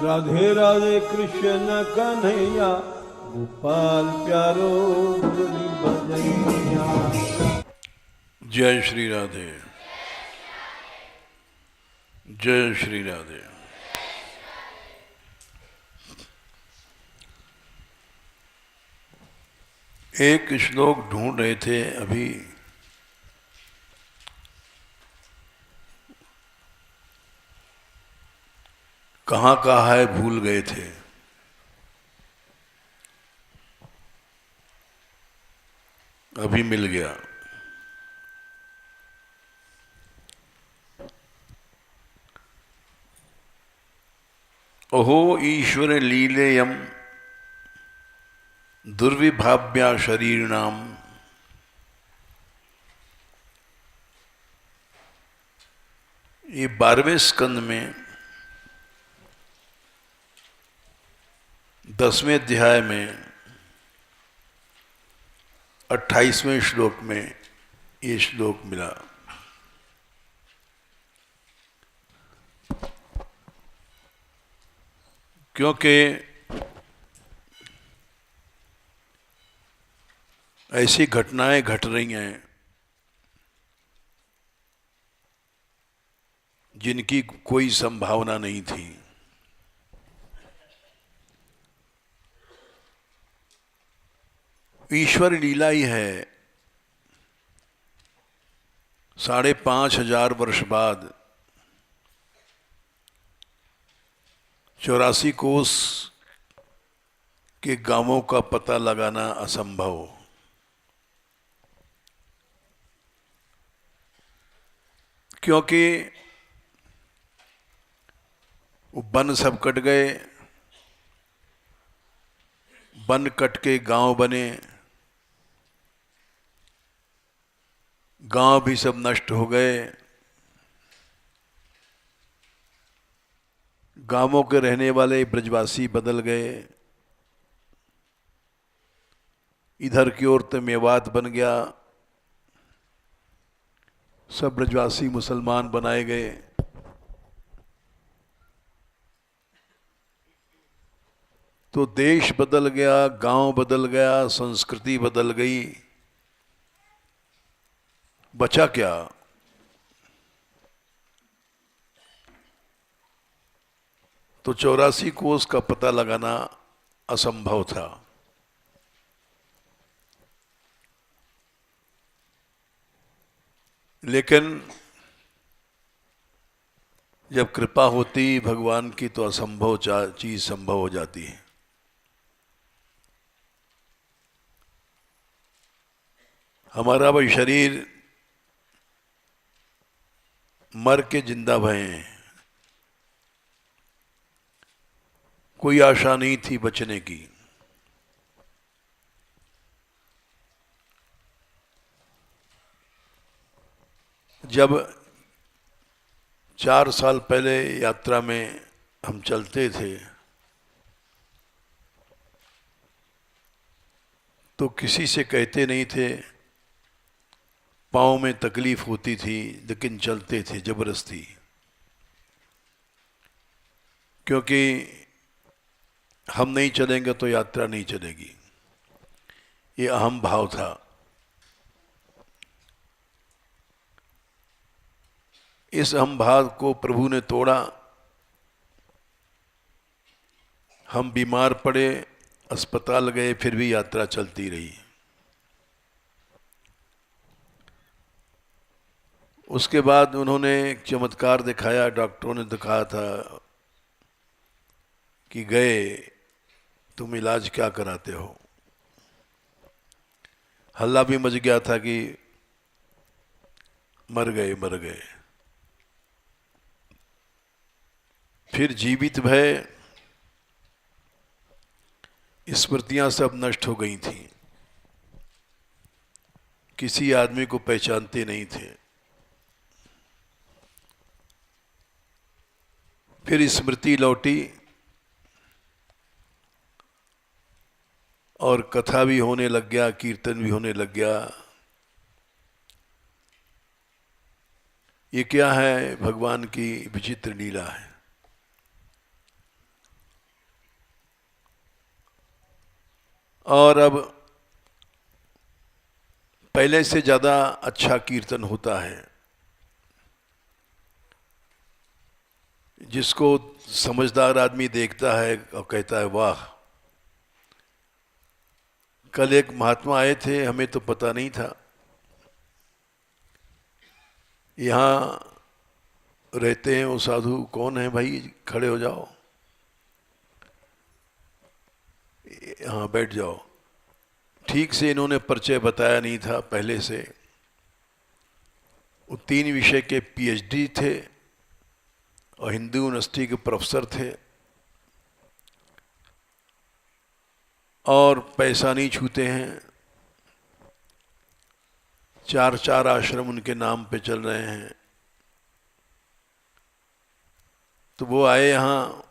राधे राधे कृष्ण कन्हैया, गोपाल प्यारो मुरली बजैया। जय श्री राधे। जय श्री राधे। एक श्लोक ढूंढ रहे थे अभी, कहाँ कहाँ है भूल गए थे। अभी मिल गया। ओहो ईश्वर लीलेयम दुर्विभाव्या शरीरणाम। ये 12वें स्कंद में 10वें अध्याय में 28वें श्लोक में ये श्लोक मिला। क्योंकि ऐसी घटनाएं घट रही हैं जिनकी कोई संभावना नहीं थी। ईश्वर लीला ही है। 5,500 वर्ष बाद 84 कोस के गांवों का पता लगाना असंभव। क्योंकि वो वन सब कट गए, वन कट के गांव बने, गांव भी सब नष्ट हो गए। गांवों के रहने वाले ब्रजवासी बदल गए। इधर की ओर तो मेवात बन गया, सब ब्रजवासी मुसलमान बनाए गए। तो देश बदल गया, गांव बदल गया, संस्कृति बदल गई। बचा क्या? तो 84 कोस का पता लगाना असंभव था। लेकिन जब कृपा होती भगवान की तो असंभव चीज संभव हो जाती है। हमारा वह शरीर मर के जिंदा भये, कोई आशा नहीं थी बचने की। जब 4 साल पहले यात्रा में हम चलते थे तो किसी से कहते नहीं थे, पाँव में तकलीफ होती थी लेकिन चलते थे जबरदस्ती। क्योंकि हम नहीं चलेंगे तो यात्रा नहीं चलेगी, ये अहम भाव था। इस अहम भाव को प्रभु ने तोड़ा। हम बीमार पड़े, अस्पताल गए, फिर भी यात्रा चलती रही। उसके बाद उन्होंने एक चमत्कार दिखाया। डॉक्टरों ने दिखाया था कि गए तुम इलाज क्या कराते हो। हल्ला भी मच गया था कि मर गए मर गए। फिर जीवित भय, स्मृतियां सब नष्ट हो गई थी, किसी आदमी को पहचानते नहीं थे। फिर स्मृति लौटी और कथा भी होने लग गया, कीर्तन भी होने लग गया। ये क्या है? भगवान की विचित्र लीला है। और अब पहले से ज़्यादा अच्छा कीर्तन होता है, जिसको समझदार आदमी देखता है और कहता है वाह। कल एक महात्मा आए थे, हमें तो पता नहीं था, यहाँ रहते हैं वो साधु। कौन है भाई, खड़े हो जाओ, हाँ बैठ जाओ। ठीक से इन्होंने परिचय बताया नहीं था पहले से। वो 3 विषय के पीएचडी थे और हिंदू यूनिवर्सिटी के प्रोफेसर थे, और पैसा नहीं छूते हैं। 4 आश्रम उनके नाम पे चल रहे हैं। तो वो आए यहाँ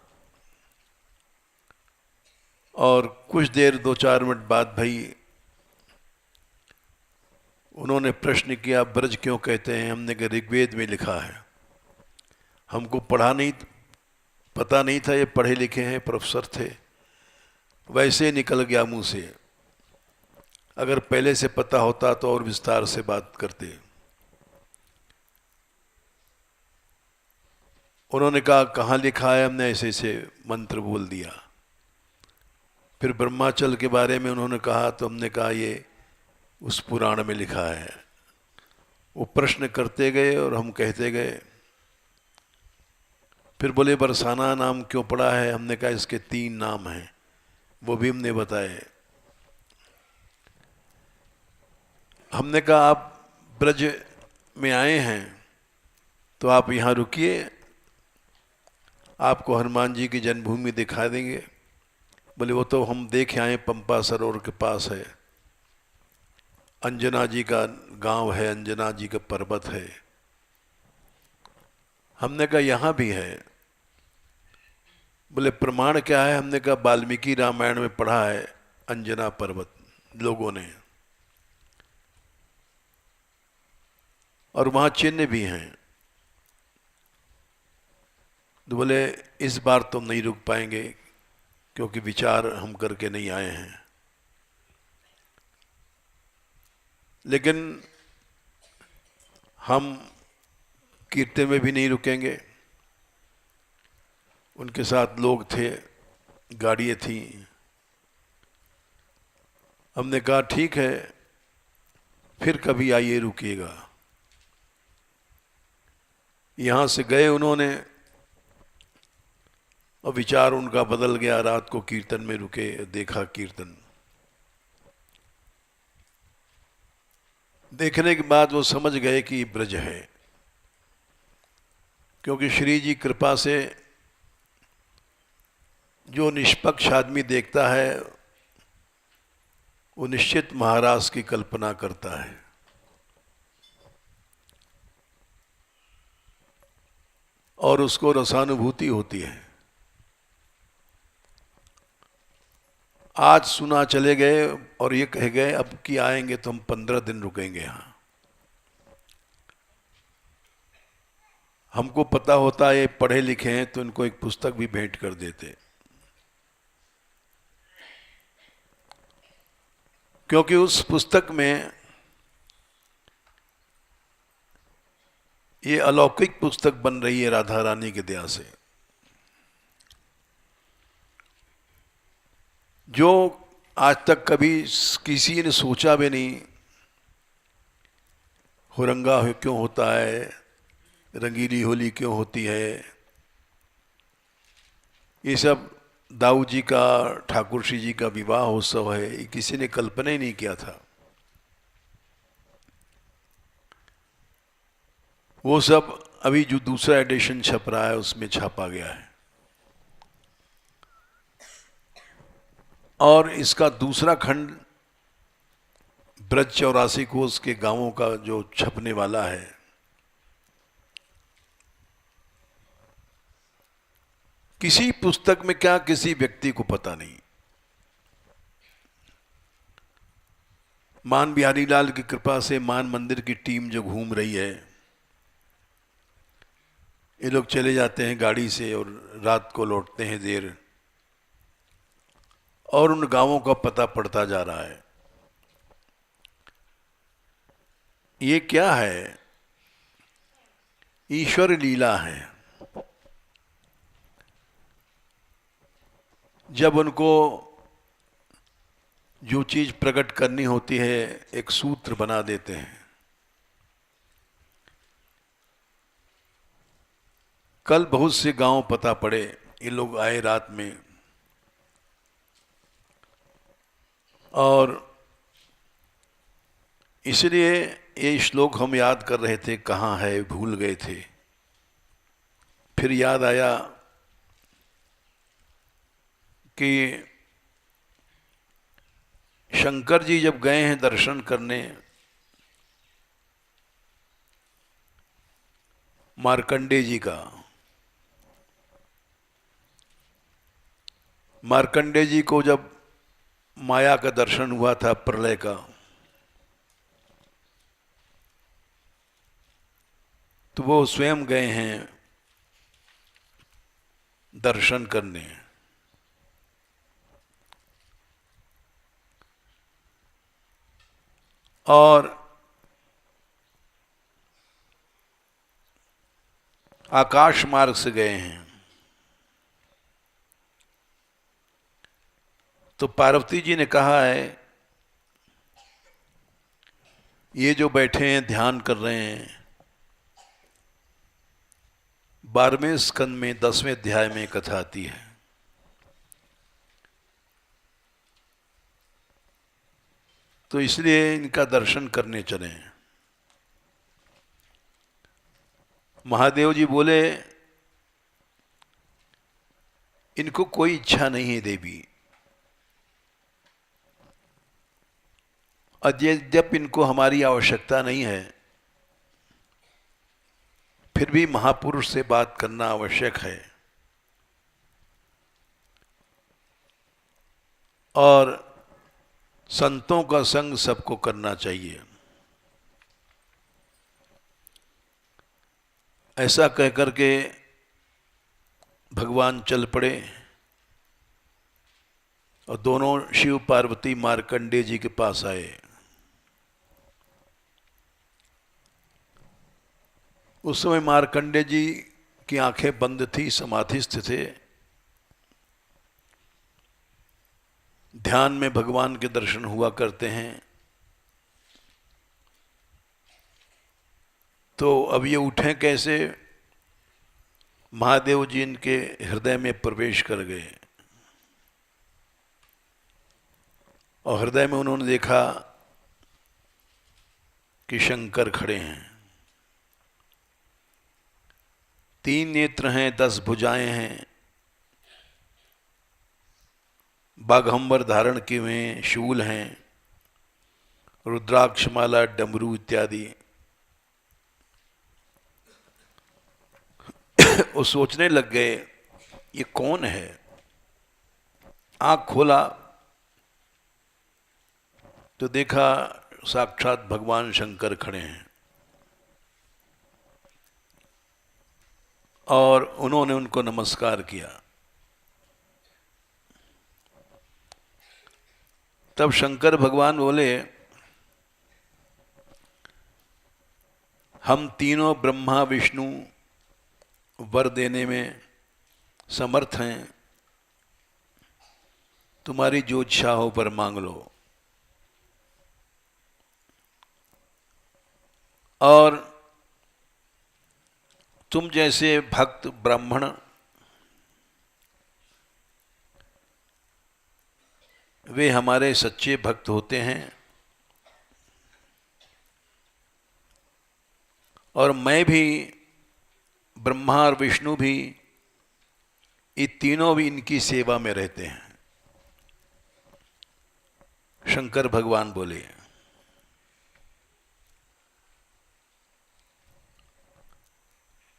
और कुछ देर 2-4 मिनट बाद भाई उन्होंने प्रश्न किया, ब्रज क्यों कहते हैं? हमने कहा ऋग्वेद में लिखा है। हमको पता नहीं था, ये पढ़े लिखे हैं, प्रोफेसर थे। वैसे ही निकल गया मुंह से। अगर पहले से पता होता तो और विस्तार से बात करते। उन्होंने कहा कहाँ लिखा है? हमने ऐसे ऐसे मंत्र बोल दिया। फिर ब्रह्माचल के बारे में उन्होंने कहा तो हमने कहा ये उस पुराण में लिखा है। वो प्रश्न करते गए और हम कहते गए। फिर बोले बरसाना नाम क्यों पड़ा है? हमने कहा इसके 3 नाम हैं, वो भी हमने बताए। हमने कहा आप ब्रज में आए हैं तो आप यहाँ रुकिए, आपको हनुमान जी की जन्मभूमि दिखा देंगे। बोले वो तो हम देखे आए, पंपा सरोवर के पास है, अंजना जी का गांव है, अंजना जी का पर्वत है। हमने कहा यहाँ भी है। बोले प्रमाण क्या है? हमने कहा वाल्मीकि रामायण में पढ़ा है अंजना पर्वत लोगों ने, और वहाँ चिन्ह भी हैं। तो बोले इस बार तुम नहीं रुक पाएंगे क्योंकि विचार हम करके नहीं आए हैं, लेकिन हम कीर्तन में भी नहीं रुकेंगे। उनके साथ लोग थे, गाड़ियाँ थी। हमने कहा ठीक है, फिर कभी आइए रुकिएगा। यहाँ से गए उन्होंने और विचार उनका बदल गया। रात को कीर्तन में रुके, देखा कीर्तन। देखने के बाद वो समझ गए कि ब्रज है, क्योंकि श्री जी कृपा से जो निष्पक्ष आदमी देखता है वो निश्चित महाराज की कल्पना करता है। और उसको रसानुभूति होती है। आज सुना चले गए और ये कह गए अब कि आएंगे तो हम 15 दिन रुकेंगे यहाँ। हमको पता होता ये पढ़े लिखे हैं तो इनको एक पुस्तक भी भेंट कर देते, क्योंकि उस पुस्तक में ये अलौकिक पुस्तक बन रही है राधा रानी की दया से, जो आज तक कभी किसी ने सोचा भी नहीं। हुरंगा क्यों होता है, रंगीली होली क्यों होती है, ये सब दाऊ जी का, ठाकुर श्री जी का विवाह उत्सव है, ये किसी ने कल्पना ही नहीं किया था। वो सब अभी जो दूसरा एडिशन छप रहा है उसमें छापा गया है। और इसका दूसरा खंड ब्रज 84 कोस के गांवों का जो छपने वाला है, किसी पुस्तक में क्या किसी व्यक्ति को पता नहीं। मान बिहारी लाल की कृपा से मान मंदिर की टीम जो घूम रही है, ये लोग चले जाते हैं गाड़ी से और रात को लौटते हैं देर, और उन गांवों का पता पड़ता जा रहा है। ये क्या है? ईश्वर लीला है। जब उनको जो चीज प्रकट करनी होती है एक सूत्र बना देते हैं। कल बहुत से गांव पता पड़े, ये लोग आए रात में और इसलिए ये श्लोक हम याद कर रहे थे, कहाँ है, भूल गए थे। फिर याद आया कि शंकर जी जब गए हैं दर्शन करने मार्कंडे जी का, मार्कंडे जी को जब माया का दर्शन हुआ था प्रलय का, तो वो स्वयं गए हैं दर्शन करने। और आकाश मार्ग से गए हैं। तो पार्वती जी ने कहा है, ये जो बैठे हैं ध्यान कर रहे हैं, 12वें स्कंद में 10वें अध्याय में कथा आती है। तो इसलिए इनका दर्शन करने चले। महादेव जी बोले, इनको कोई इच्छा नहीं है देवी, जब इनको हमारी आवश्यकता नहीं है, फिर भी महापुरुष से बात करना आवश्यक है। और संतों का संग सबको करना चाहिए। ऐसा कहकर के भगवान चल पड़े और दोनों शिव पार्वती मार्कंडे जी के पास आए। उस समय मार्कंडे जी की आंखें बंद थी, समाधिस्थ थे, ध्यान में भगवान के दर्शन हुआ करते हैं। तो अब ये उठें कैसे? महादेव जी इनके हृदय में प्रवेश कर गए और हृदय में उन्होंने देखा कि शंकर खड़े हैं। 3 नेत्र हैं, 10 भुजाएं हैं, बाघंबर धारण किए हुए, शूल हैं, रुद्राक्षमाला, डमरू इत्यादि। वो सोचने लग गए, ये कौन है? आंख खोला तो देखा साक्षात भगवान शंकर खड़े हैं और उन्होंने उनको नमस्कार किया। तब शंकर भगवान बोले, हम तीनों ब्रह्मा विष्णु वर देने में समर्थ हैं, तुम्हारी जो इच्छा हो पर मांग लो। और तुम जैसे भक्त ब्राह्मण वे हमारे सच्चे भक्त होते हैं और मैं भी, ब्रह्मा और विष्णु भी, ये तीनों भी इनकी सेवा में रहते हैं। शंकर भगवान बोले,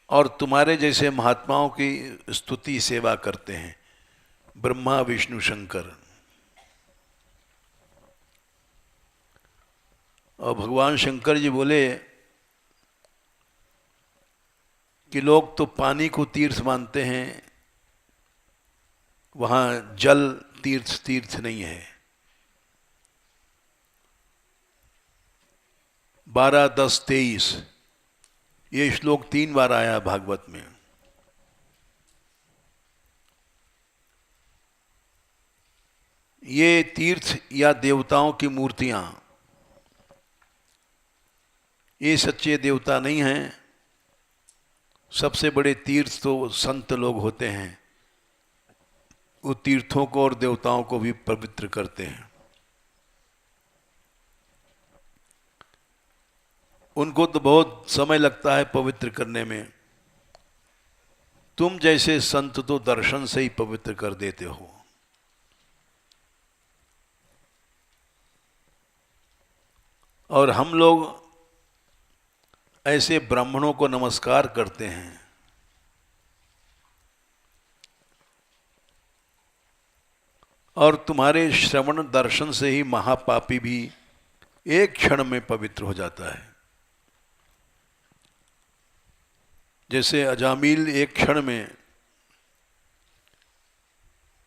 और तुम्हारे जैसे महात्माओं की स्तुति सेवा करते हैं ब्रह्मा विष्णु शंकर। और भगवान शंकर जी बोले कि लोग तो पानी को तीर्थ मानते हैं, वहाँ जल तीर्थ तीर्थ नहीं है। 12, 10, 23 ये श्लोक 3 बार आया भागवत में। ये तीर्थ या देवताओं की मूर्तियां, ये सच्चे देवता नहीं हैं। सबसे बड़े तीर्थ तो संत लोग होते हैं, वो तीर्थों को और देवताओं को भी पवित्र करते हैं। उनको तो बहुत समय लगता है पवित्र करने में, तुम जैसे संत तो दर्शन से ही पवित्र कर देते हो। और हम लोग ऐसे ब्राह्मणों को नमस्कार करते हैं, और तुम्हारे श्रवण दर्शन से ही महापापी भी एक क्षण में पवित्र हो जाता है। जैसे अजामिल एक क्षण में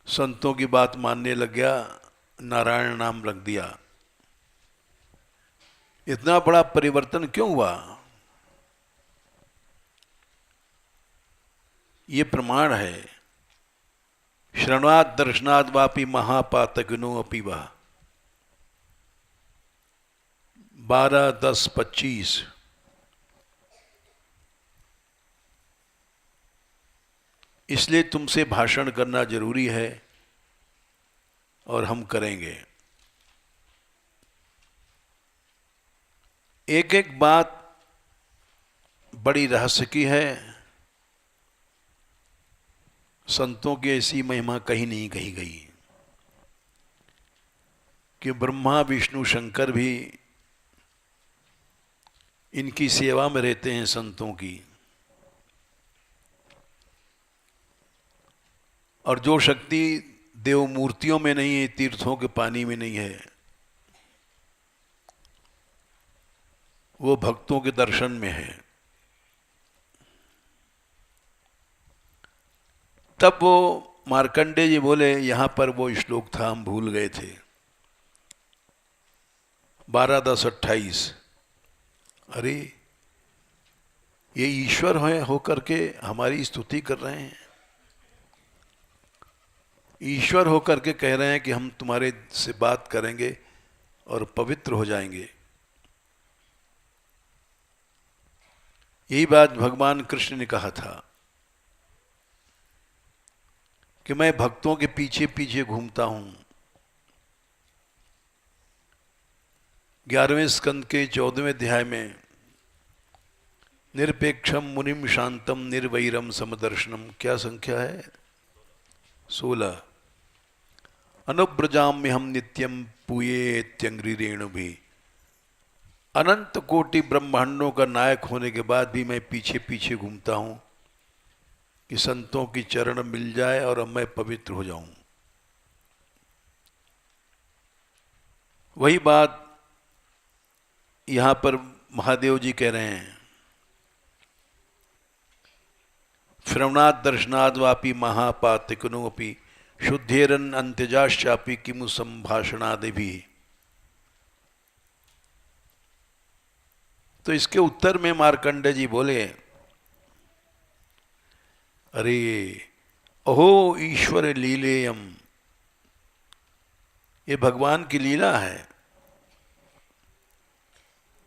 संतों की बात मानने लग गया, नारायण नाम रख दिया। इतना बड़ा परिवर्तन क्यों हुआ? ये प्रमाण है। श्रवणात् दर्शनात् वापि महापातकिनो अपि वः। 12, 10, 25 इसलिए तुमसे भाषण करना जरूरी है और हम करेंगे। एक एक बात बड़ी रहस्य की है। संतों की ऐसी महिमा कहीं नहीं कही गई कि ब्रह्मा विष्णु शंकर भी इनकी सेवा में रहते हैं संतों की। और जो शक्ति देव मूर्तियों में नहीं है, तीर्थों के पानी में नहीं है, वो भक्तों के दर्शन में है। तब वो मार्कंडेय जी बोले, यहां पर वो श्लोक था, हम भूल गए थे, 12, 10, 28। अरे ये ईश्वर होकर के हमारी स्तुति कर रहे हैं, ईश्वर होकर के कह रहे हैं कि हम तुम्हारे से बात करेंगे और पवित्र हो जाएंगे। यही बात भगवान कृष्ण ने कहा था कि मैं भक्तों के पीछे पीछे घूमता हूं। 11वें स्कंद के 14वें अध्याय में निरपेक्षम मुनिम शांतम निर्वैरम समदर्शनम, क्या संख्या है? 16। अनुब्रजाम्य हम नित्यम पूयेत्यंग्रि रेणु भी। अनंत कोटि ब्रह्मांडों का नायक होने के बाद भी मैं पीछे पीछे घूमता हूं कि संतों की चरण मिल जाए और अब मैं पवित्र हो जाऊं। वही बात यहां पर महादेव जी कह रहे हैं। श्रवणात् दर्शनात् वापि महापातकिनो अपि शुद्धेरन अंत्यजाश्चापि किमु संभाषणादि भी। तो इसके उत्तर में मार्कंडेय जी बोले, अरे अहो ईश्वर लीलेयम, ये भगवान की लीला है।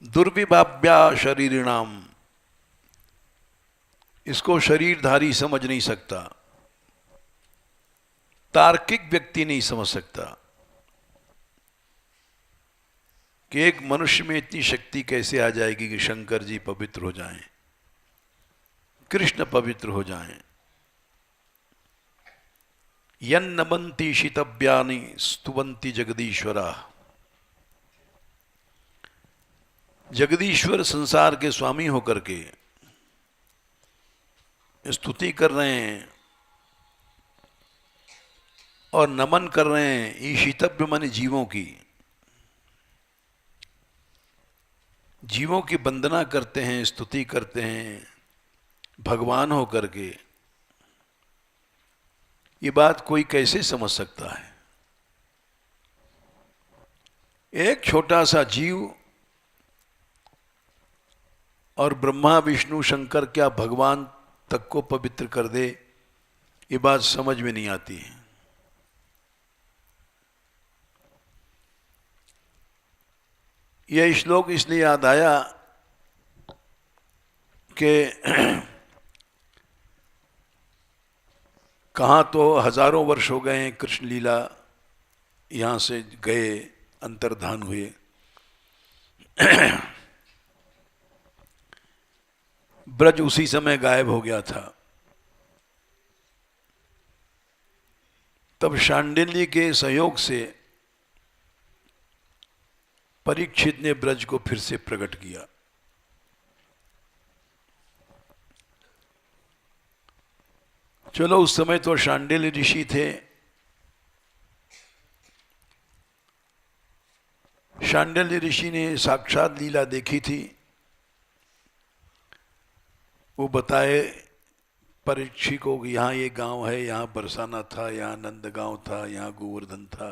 दुर्विभाव्या शरीरिणाम, इसको शरीरधारी समझ नहीं सकता, तार्किक व्यक्ति नहीं समझ सकता कि एक मनुष्य में इतनी शक्ति कैसे आ जाएगी कि शंकर जी पवित्र हो जाएं, कृष्ण पवित्र हो जाएं। यन्नमन्ति शितव्यानि स्तुवन्ति जगदीश्वरा। जगदीश्वर संसार के स्वामी होकर के स्तुति कर रहे हैं और नमन कर रहे हैं ईशितव्य माने जीवों की, जीवों की वंदना करते हैं, स्तुति करते हैं भगवान होकर के। ये बात कोई कैसे समझ सकता है? एक छोटा सा जीव और ब्रह्मा विष्णु शंकर क्या भगवान तक को पवित्र कर दे, ये बात समझ में नहीं आती है। यह श्लोक इसलिए याद आया कि कहाँ तो हजारों वर्ष हो गए हैं कृष्ण लीला यहाँ से गए, अंतर्धान हुए। ब्रज उसी समय गायब हो गया था। तब शांडिल्य के सहयोग से परीक्षित ने ब्रज को फिर से प्रकट किया। चलो उस समय तो शांडिल्य ऋषि थे। शांडिल्य ऋषि ने साक्षात लीला देखी थी। वो बताए परीक्षित को कि यहाँ ये गांव है, यहाँ बरसाना था, यहाँ नंदगांव था, यहाँ गोवर्धन था,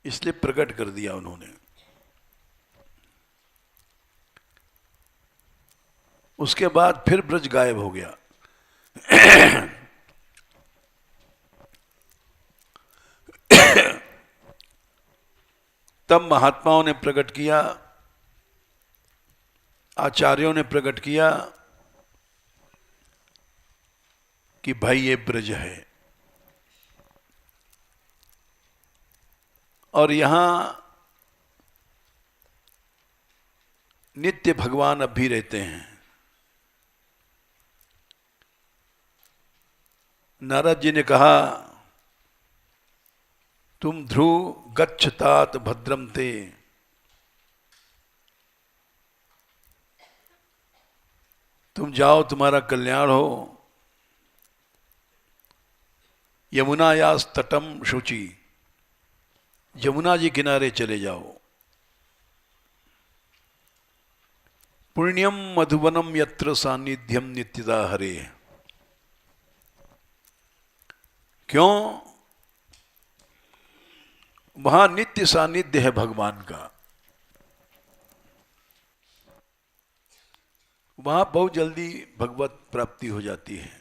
इसलिए प्रकट कर दिया उन्होंने। उसके बाद फिर ब्रज गायब हो गया। तब महात्माओं ने प्रकट किया, आचार्यों ने प्रकट किया कि भाई ये ब्रज है और यहां नित्य भगवान अब भी रहते हैं। नारद जी ने कहा, तुम ध्रुव गच्छतात भद्रम ते, तुम जाओ, तुम्हारा कल्याण हो। यमुना यास तटम शुचि, यमुना जी किनारे चले जाओ। पुण्यम मधुवनम यत्र सानिध्यम नित्यदा हरे। क्यों? वहां नित्य सानिध्य है भगवान का। वहां बहुत जल्दी भगवत प्राप्ति हो जाती है।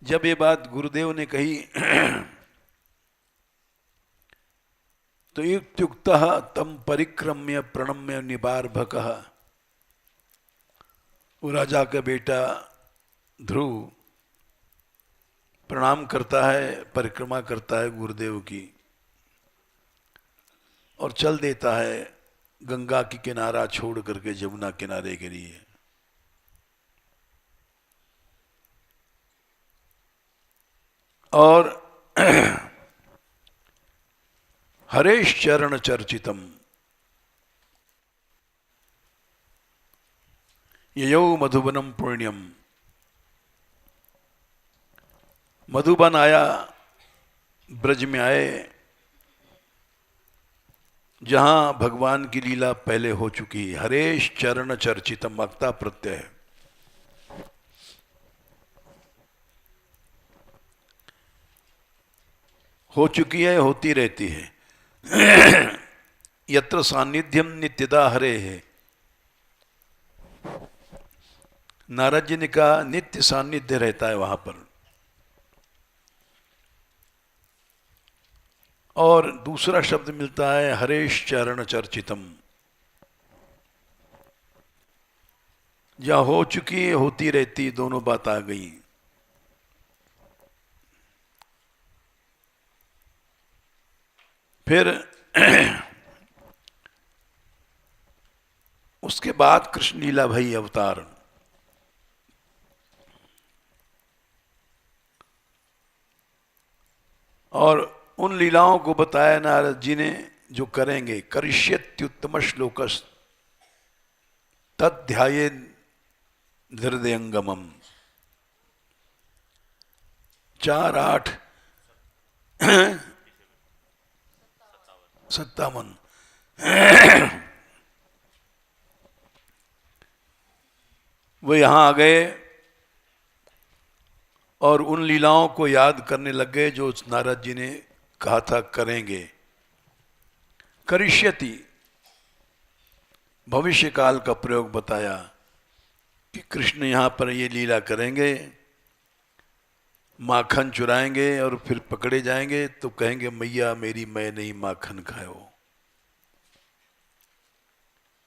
जब ये बात गुरुदेव ने कही तो युक्तः तम परिक्रम्य प्रणम्य निबार्भकः, वो राजा का बेटा ध्रुव प्रणाम करता है, परिक्रमा करता है गुरुदेव की और चल देता है गंगा की किनारा छोड़ करके जमुना किनारे के लिए। और हरेश चरण चर्चितम ययौ मधुबनम पुण्यम। मधुबन आया, ब्रज में आए, जहां भगवान की लीला पहले हो चुकी। हरेश चरण चर्चितम, अक्ता प्रत्यय है। हो चुकी है, होती रहती है। यत्र सानिध्यम नित्यदा हरे है। नारद जी ने कहा नित्य सानिध्य रहता है वहां पर। और दूसरा शब्द मिलता है हरेश चरण चर्चितम, जहां हो चुकी है, होती रहती, दोनों बात आ गई। फिर उसके बाद कृष्ण लीला भई अवतार। और उन लीलाओं को बताया नारद जी ने जो करेंगे। करिष्यत्युत्तम श्लोकस तद्ध्याये हृदयंगमम। 4, 8, 57। वो यहां आ गए और उन लीलाओं को याद करने लग गए जो नारद जी ने कहा था करेंगे। करिष्यति भविष्य काल का प्रयोग बताया कि कृष्ण यहाँ पर ये लीला करेंगे, माखन चुराएंगे और फिर पकड़े जाएंगे तो कहेंगे मैया मेरी मैं नहीं माखन खाओ।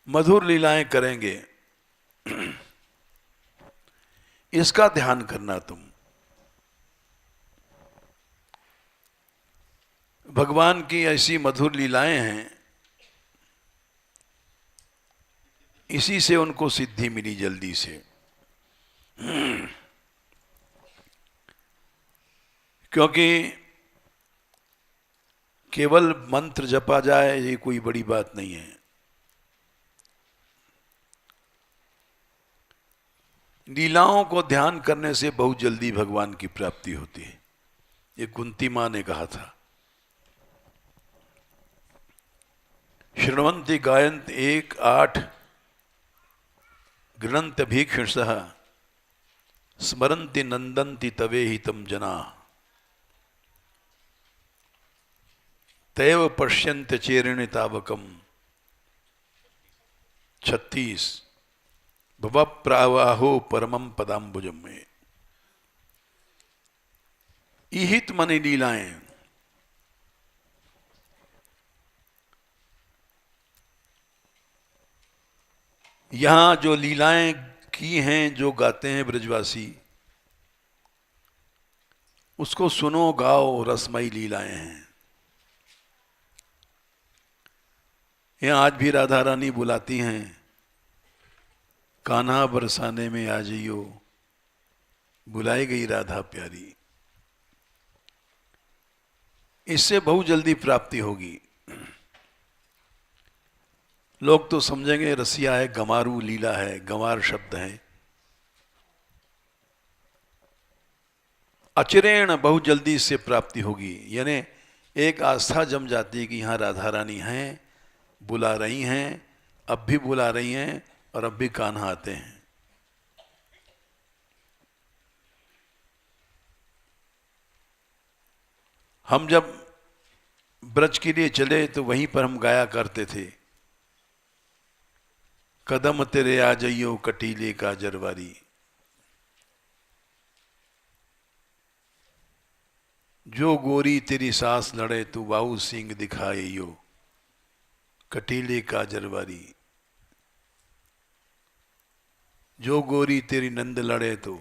मधुर लीलाएं करेंगे। इसका ध्यान करना तुम। भगवान की ऐसी मधुर लीलाएं हैं, इसी से उनको सिद्धि मिली जल्दी से। क्योंकि केवल मंत्र जपा जाए ये कोई बड़ी बात नहीं है। लीलाओं को ध्यान करने से बहुत जल्दी भगवान की प्राप्ति होती है। ये कुंती मां ने कहा था। शृण्वन्ति गायन्त 1:8 गृणन्त भीक्षणसः स्मरन्ति नंदन्ति तवे हितं जना तैव पश्यन्त्य चेरिणि तावकम् 36 भवप्रावाहो परमं पदाम्बुजं में। ईहित मनि लीलाएं, यहां जो लीलाएं की हैं, जो गाते हैं ब्रजवासी, उसको सुनो गाओ, रसमयी लीलाएं हैं। यहां आज भी राधा रानी बुलाती हैं, कान्हा बरसाने में आ जाइयो, बुलाई गई राधा प्यारी। इससे बहुत जल्दी प्राप्ति होगी। लोग तो समझेंगे रसिया है, गमारू लीला है, गंवार शब्द है। अचिरेण बहुत जल्दी इससे प्राप्ति होगी, यानी एक आस्था जम जाती है कि यहाँ राधा रानी हैं, बुला रही हैं, अब भी बुला रही हैं और अब भी कान्हा आते हैं। हम जब ब्रज के लिए चले तो वहीं पर हम गाया करते थे, कदम तेरे आ जाइयो कटीले का जरवारी। जो गोरी तेरी सांस लड़े तू वाऊ सिंह दिखाइयो कटीले का जरवारी। जो गोरी तेरी नंद लड़े तो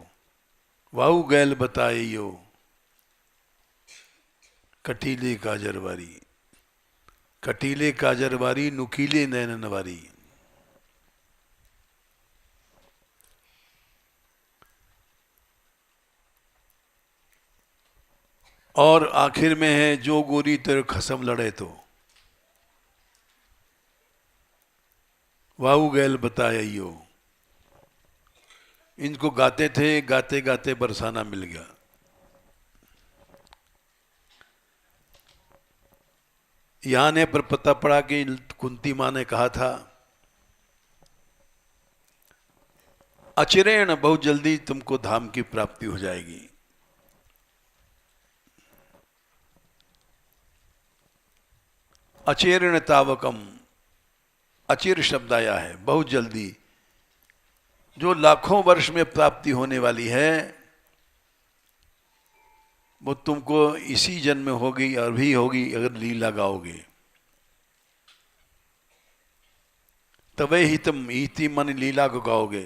वाऊ गैल बताइयो कटीले का जरवारी। कटीले का जरवारी नुकीले नैननवारी। और आखिर में है जो गोरी तेरे खसम लड़े तो वाऊ गैल बताइयो। इनको गाते थे, गाते गाते बरसाना मिल गया। यहां ने पर पता पड़ा कि कुंती मां ने कहा था अचिरेण बहुत जल्दी तुमको धाम की प्राप्ति हो जाएगी। अचेरण तावकम, अचिर शब्द आया है, बहुत जल्दी। जो लाखों वर्ष में प्राप्ति होने वाली है वो तुमको इसी जन्म में होगी और भी होगी अगर लीला गाओगे। तवे ही तुम इति मन लीला को गाओगे।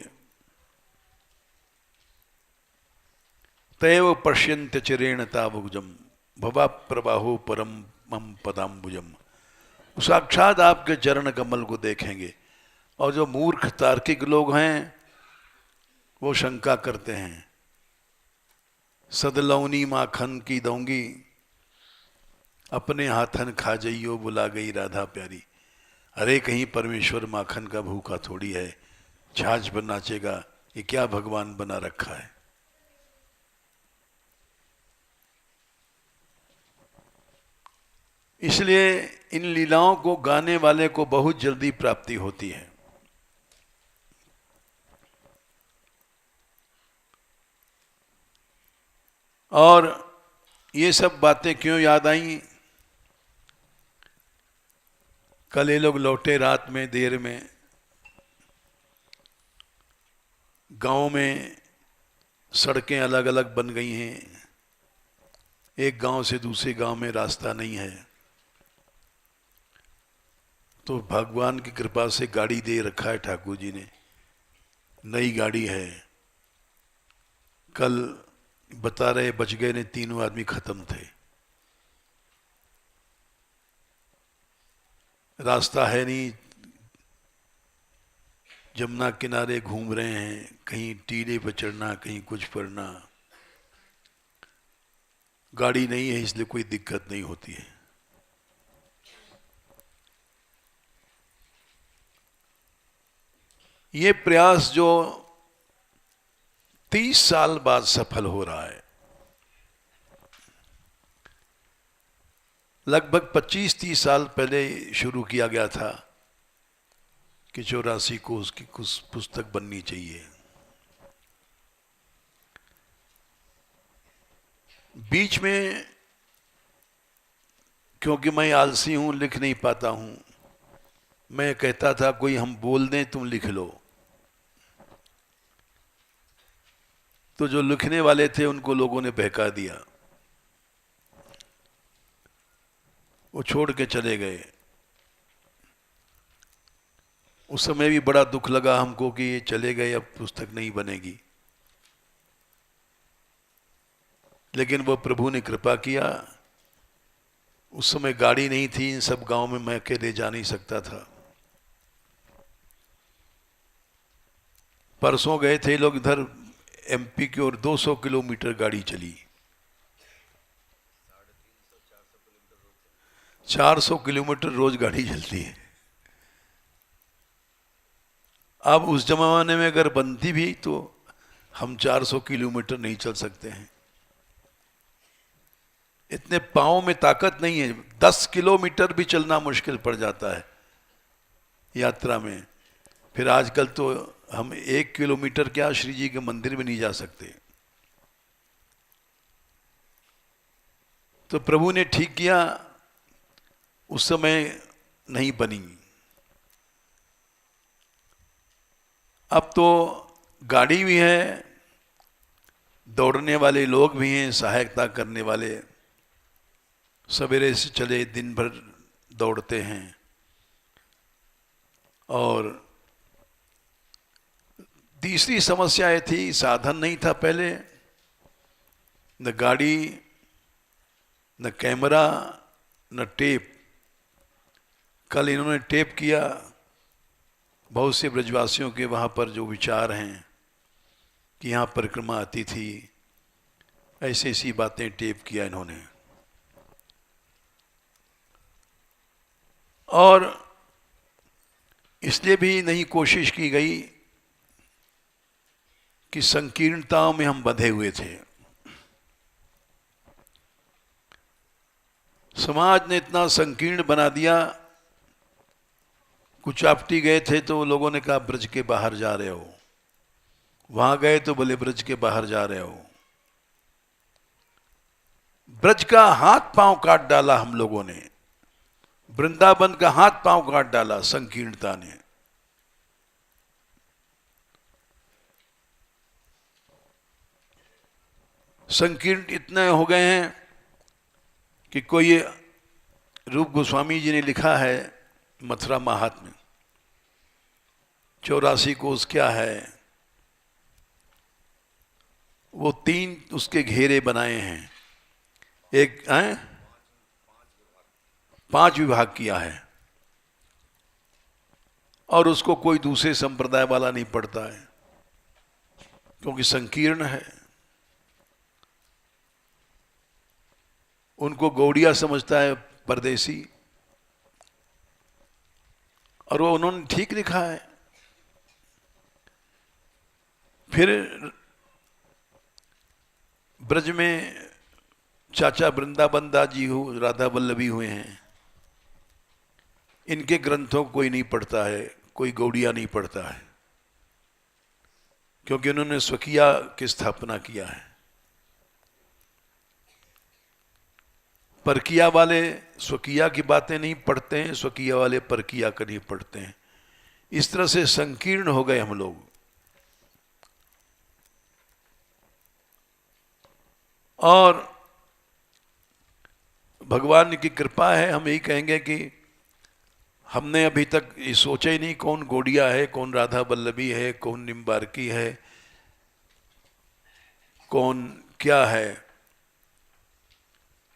तैव पश्यन्त्य चिरेण तावुजम भवा प्रवाहो परम मम पदाम्बुजम। साक्षात आपके चरण कमल को देखेंगे। और जो मूर्ख तार्किक लोग हैं वो शंका करते हैं, सदलौनी माखन की दूंगी अपने हाथन खा जाइयो बुला गई राधा प्यारी। अरे कहीं परमेश्वर माखन का भूखा थोड़ी है, छाछ पर नाचेगा, ये क्या भगवान बना रखा है। इसलिए इन लीलाओं को गाने वाले को बहुत जल्दी प्राप्ति होती है। और ये सब बातें क्यों याद आई? कल ये लोग लौटे रात में, देर में। गांव में सड़कें अलग अलग बन गई हैं, एक गांव से दूसरे गांव में रास्ता नहीं है। तो भगवान की कृपा से गाड़ी दे रखा है ठाकुर जी ने, नई गाड़ी है। कल बता रहे बच गए ने, तीनों आदमी खत्म थे। रास्ता है नहीं, जमुना किनारे घूम रहे हैं, कहीं टीले पर चढ़ना, कहीं कुछ पड़ना। गाड़ी नहीं है इसलिए कोई दिक्कत नहीं होती है। ये प्रयास जो 30 साल बाद सफल हो रहा है, लगभग 25-30 साल पहले शुरू किया गया था कि 84 को उसकी कुछ पुस्तक बननी चाहिए। बीच में क्योंकि मैं आलसी हूं, लिख नहीं पाता हूं, मैं कहता था कोई हम बोल दें तुम लिख लो। तो जो लिखने वाले थे उनको लोगों ने बहका दिया, वो छोड़ के चले गए। उस समय भी बड़ा दुख लगा हमको कि ये चले गए, अब पुस्तक नहीं बनेगी। लेकिन वो प्रभु ने कृपा किया। उस समय गाड़ी नहीं थी, इन सब गांव में मैं अकेले जा नहीं सकता था। परसों गए थे लोग इधर एमपी की ओर, 200 किलोमीटर गाड़ी चली। 400 किलोमीटर रोज गाड़ी चलती है। अब उस जमाने में अगर बनती भी तो हम 400 किलोमीटर नहीं चल सकते हैं, इतने पाँव में ताकत नहीं है। 10 किलोमीटर भी चलना मुश्किल पड़ जाता है यात्रा में। फिर आजकल तो हम 1 किलोमीटर क्या श्री जी के मंदिर में नहीं जा सकते। तो प्रभु ने ठीक किया, उस समय नहीं बनी। अब तो गाड़ी भी है, दौड़ने वाले लोग भी हैं, सहायता करने वाले। सवेरे से चले दिन भर दौड़ते हैं। और तीसरी समस्या ये थी, साधन नहीं था पहले, न गाड़ी, न कैमरा, न टेप। कल इन्होंने टेप किया, बहुत से ब्रजवासियों के वहाँ पर जो विचार हैं कि यहाँ परिक्रमा आती थी, ऐसी ऐसी बातें टेप किया इन्होंने। और इसलिए भी नहीं कोशिश की गई कि संकीर्णताओं में हम बंधे हुए थे। समाज ने इतना संकीर्ण बना दिया। कुचापटी गए थे तो लोगों ने कहा ब्रज के बाहर जा रहे हो, वहां गए तो बोले ब्रज के बाहर जा रहे हो। ब्रज का हाथ पांव काट डाला हम लोगों ने, वृंदावन का हाथ पांव काट डाला संकीर्णता ने। संकीर्ण इतने हो गए हैं कि कोई, रूप गोस्वामी जी ने लिखा है मथुरा महात्म्य, 84 कोस क्या है, वो 3 उसके घेरे बनाए हैं। एक 5 विभाग किया है, और उसको कोई दूसरे संप्रदाय वाला नहीं पढ़ता है क्योंकि संकीर्ण है। उनको गौड़िया समझता है परदेसी, और वो उन्होंने ठीक लिखा है। फिर ब्रज में चाचा वृंदावन दास जी हो, राधा वल्लभी हुए हैं, इनके ग्रंथों को कोई नहीं पढ़ता है, कोई गौड़िया नहीं पढ़ता है, क्योंकि उन्होंने स्वकीया की स्थापना किया है। परकिया वाले स्वकीया की बातें नहीं पढ़ते हैं, स्वकीया वाले परकिया का नहीं पढ़ते हैं। इस तरह से संकीर्ण हो गए हम लोग। और भगवान की कृपा है, हम यही कहेंगे कि हमने अभी तक ये सोचा ही नहीं कौन गौड़िया है, कौन राधा वल्लभी है, कौन निम्बार्की है, कौन क्या है।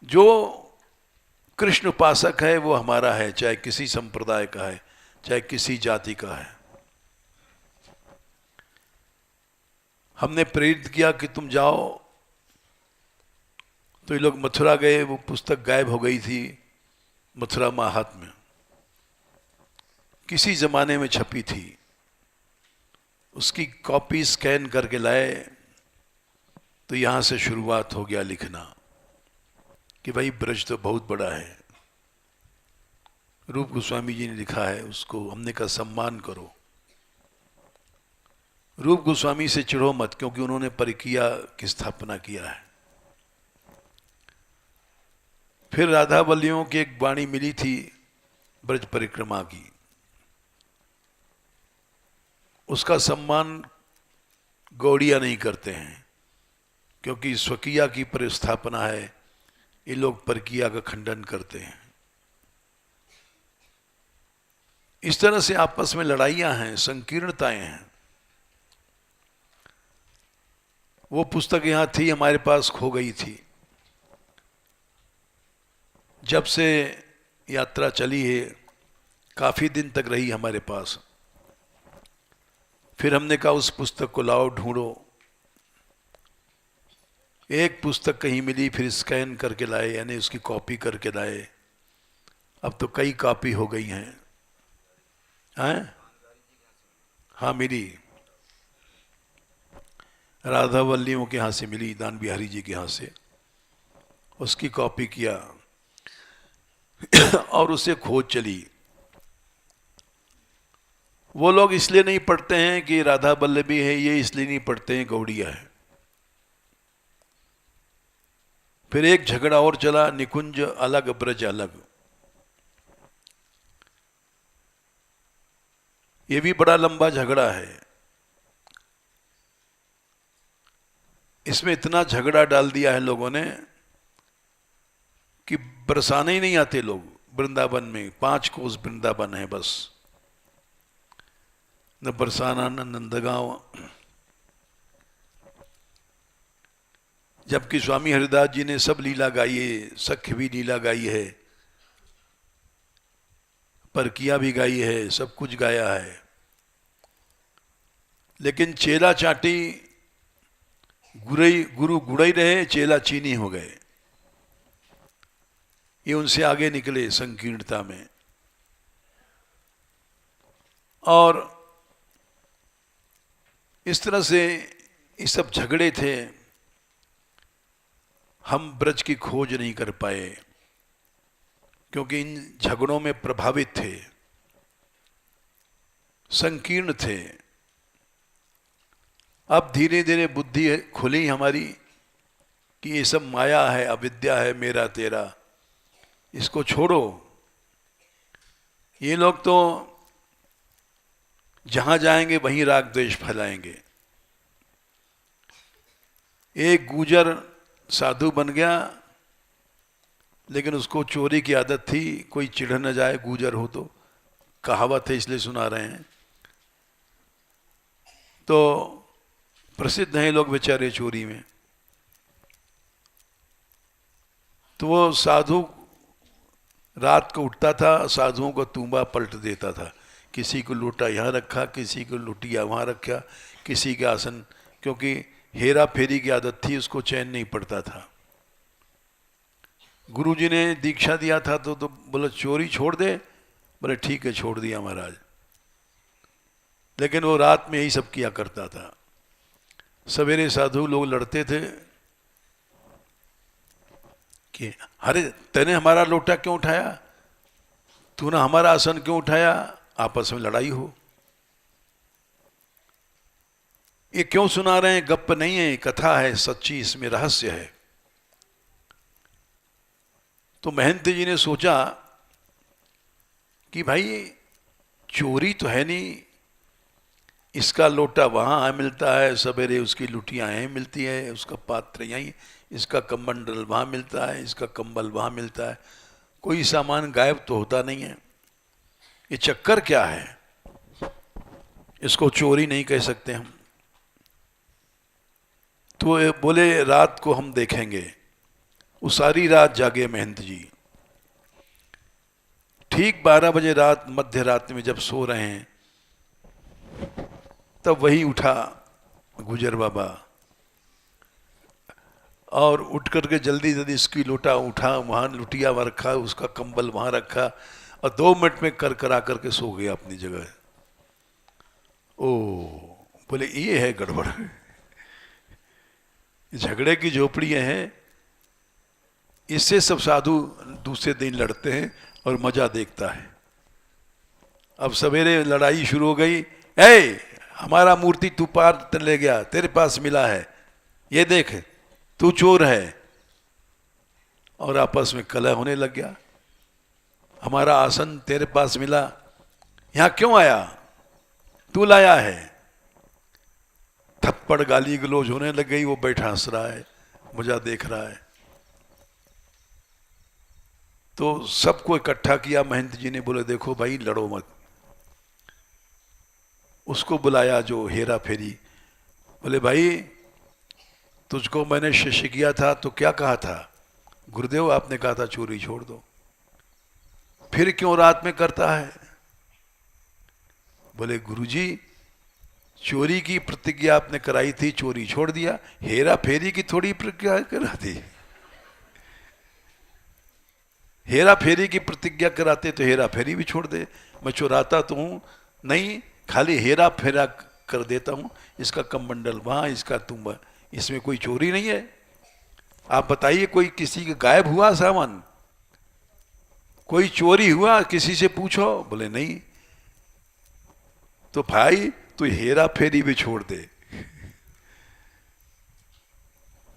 जो कृष्ण उपासक है वो हमारा है, चाहे किसी संप्रदाय का है, चाहे किसी जाति का है। हमने प्रेरित किया कि तुम जाओ, तो ये लोग मथुरा गए, वो पुस्तक गायब हो गई थी मथुरा महात्म्य, किसी जमाने में छपी थी, उसकी कॉपी स्कैन करके लाए, तो यहां से शुरुआत हो गया लिखना कि भाई ब्रज तो बहुत बड़ा है। रूप गोस्वामी जी ने लिखा है, उसको हमने कहा सम्मान करो। रूप गोस्वामी से चिढ़ो मत, क्योंकि उन्होंने परिकिया की स्थापना किया है। फिर राधा वल्लियों की एक वाणी मिली थी ब्रज परिक्रमा की, उसका सम्मान गौड़िया नहीं करते हैं, क्योंकि स्वकीया की परिस्थापना है, ये लोग परकिया का खंडन करते हैं। इस तरह से आपस में लड़ाइयां हैं, संकीर्णताएं हैं। वो पुस्तक यहां थी, हमारे पास खो गई थी। जब से यात्रा चली है काफी दिन तक रही हमारे पास। फिर हमने कहा उस पुस्तक को लाओ, ढूंढो। एक पुस्तक कहीं मिली, फिर स्कैन करके लाए, यानी उसकी कॉपी करके लाए। अब तो कई कॉपी हो गई हैं। हाँ मिली, राधा वल्लियों के यहाँ से मिली, दान बिहारी जी के यहाँ से, उसकी कॉपी किया और उसे खोज चली। वो लोग इसलिए नहीं पढ़ते हैं कि राधा वल्लभी है, ये इसलिए नहीं पढ़ते हैं गौड़िया है। फिर एक झगड़ा और चला, निकुंज अलग ब्रज अलग। ये भी बड़ा लंबा झगड़ा है। इसमें इतना झगड़ा डाल दिया है लोगों ने कि बरसाने ही नहीं आते लोग वृंदावन में। 5 कोस वृंदावन है बस, न बरसाना न नंदगांव। जबकि स्वामी हरिदास जी ने सब लीला गाई है, सख्य भी लीला गाई है, परकिया भी गाई है, सब कुछ गाया है। लेकिन चेला चाटी, गुरु गुड़ई रहे, चेला चीनी हो गए। ये उनसे आगे निकले संकीर्णता में। और इस तरह से ये सब झगड़े थे। हम ब्रज की खोज नहीं कर पाए, क्योंकि इन झगड़ों में प्रभावित थे, संकीर्ण थे। अब धीरे धीरे बुद्धि खुली हमारी कि ये सब माया है, अविद्या है, मेरा तेरा, इसको छोड़ो। ये लोग तो जहां जाएंगे वहीं राग द्वेष फैलाएंगे। एक गुजर साधु बन गया, लेकिन उसको चोरी की आदत थी, कोई चिढ़ न जाए गुजर हो तो, कहावत है इसलिए सुना रहे हैं। तो प्रसिद्ध हैं लोग बेचारे चोरी में। तो वो साधु रात को उठता था, साधुओं को तूंबा पलट देता था। किसी को लोटा यहाँ रखा, किसी को लुटिया वहाँ रखा, किसी के आसन, क्योंकि हेरा फेरी की आदत थी, उसको चैन नहीं पड़ता था। गुरुजी ने दीक्षा दिया था तो बोला चोरी छोड़ दे, बोले ठीक है छोड़ दिया महाराज। लेकिन वो रात में यही सब किया करता था। सवेरे साधु लोग लड़ते थे कि अरे तूने हमारा लोटा क्यों उठाया, तूने हमारा आसन क्यों उठाया, आपस में लड़ाई हो। ये क्यों सुना रहे हैं, गप्प नहीं है, कथा है सच्ची, इसमें रहस्य है। तो महंत जी ने सोचा कि भाई चोरी तो है नहीं, इसका लोटा वहाँ मिलता है, सवेरे उसकी लुटियाँ यहीं मिलती है, उसका पात्र यहीं, इसका कमंडल वहाँ मिलता है, इसका कंबल वहाँ मिलता है, कोई सामान गायब तो होता नहीं है। ये चक्कर क्या है? इसको चोरी नहीं कह सकते हम। तो ये बोले रात को हम देखेंगे। वो सारी रात जागे महंत जी। ठीक 12 बजे रात, मध्य रात्रि में जब सो रहे हैं, तब वही उठा गुजर बाबा और उठ करके जल्दी जल्दी इसकी लोटा उठा, वहाँ लुटिया वहाँ रखा, उसका कंबल वहाँ रखा और 2 मिनट में कर करा करके सो गया अपनी जगह। ओ बोले ये है गड़बड़। झगड़े की झोपड़ियाँ हैं, इससे सब साधु दूसरे दिन लड़ते हैं और मजा देखता है। अब सवेरे लड़ाई शुरू हो गई, ए हमारा मूर्ति तू पार ले गया, तेरे पास मिला है, ये देख तू चोर है, और आपस में कलह होने लग गया। हमारा आसन तेरे पास मिला, यहां क्यों आया, तू लाया है। थप्पड़ गाली गलौज होने लग गई। वो बैठा हंस रहा है, मजा देख रहा है। तो सबको इकट्ठा किया। महंत जी ने बोले देखो भाई लड़ो मत। उसको बुलाया जो हेरा फेरी। बोले भाई तुझको मैंने शिष्य किया था तो क्या कहा था? गुरुदेव आपने कहा था चोरी छोड़ दो, फिर क्यों रात में करता है? बोले गुरुजी चोरी की प्रतिज्ञा आपने कराई थी, चोरी छोड़ दिया, हेरा फेरी की थोड़ी प्रतिज्ञा करा थी। हेरा फेरी की प्रतिज्ञा कराते तो हेरा फेरी भी छोड़ दे। मैं चुराता तो हूं नहीं, खाली हेरा फेरा कर देता हूं। इसका कमंडल वहां, इसका तुम, इसमें कोई चोरी नहीं है। आप बताइए कोई किसी का गायब हुआ सामान, कोई चोरी हुआ, किसी से पूछो। बोले नहीं। तो भाई तो हेरा फेरी भी छोड़ दे।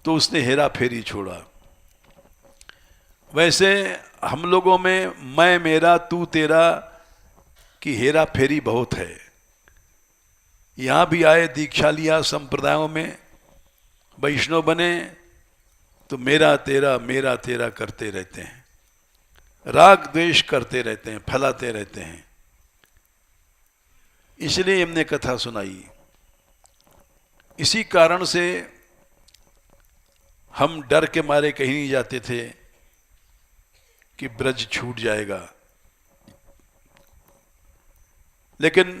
तो उसने हेरा फेरी छोड़ा। वैसे हम लोगों में मैं मेरा तू तेरा की हेरा फेरी बहुत है। यहां भी आए, दीक्षा लिया, संप्रदायों में वैष्णव बने तो मेरा तेरा करते रहते हैं, राग द्वेष करते रहते हैं, फैलाते रहते हैं। इसलिए हमने कथा सुनाई। इसी कारण से हम डर के मारे कहीं नहीं जाते थे कि ब्रज छूट जाएगा। लेकिन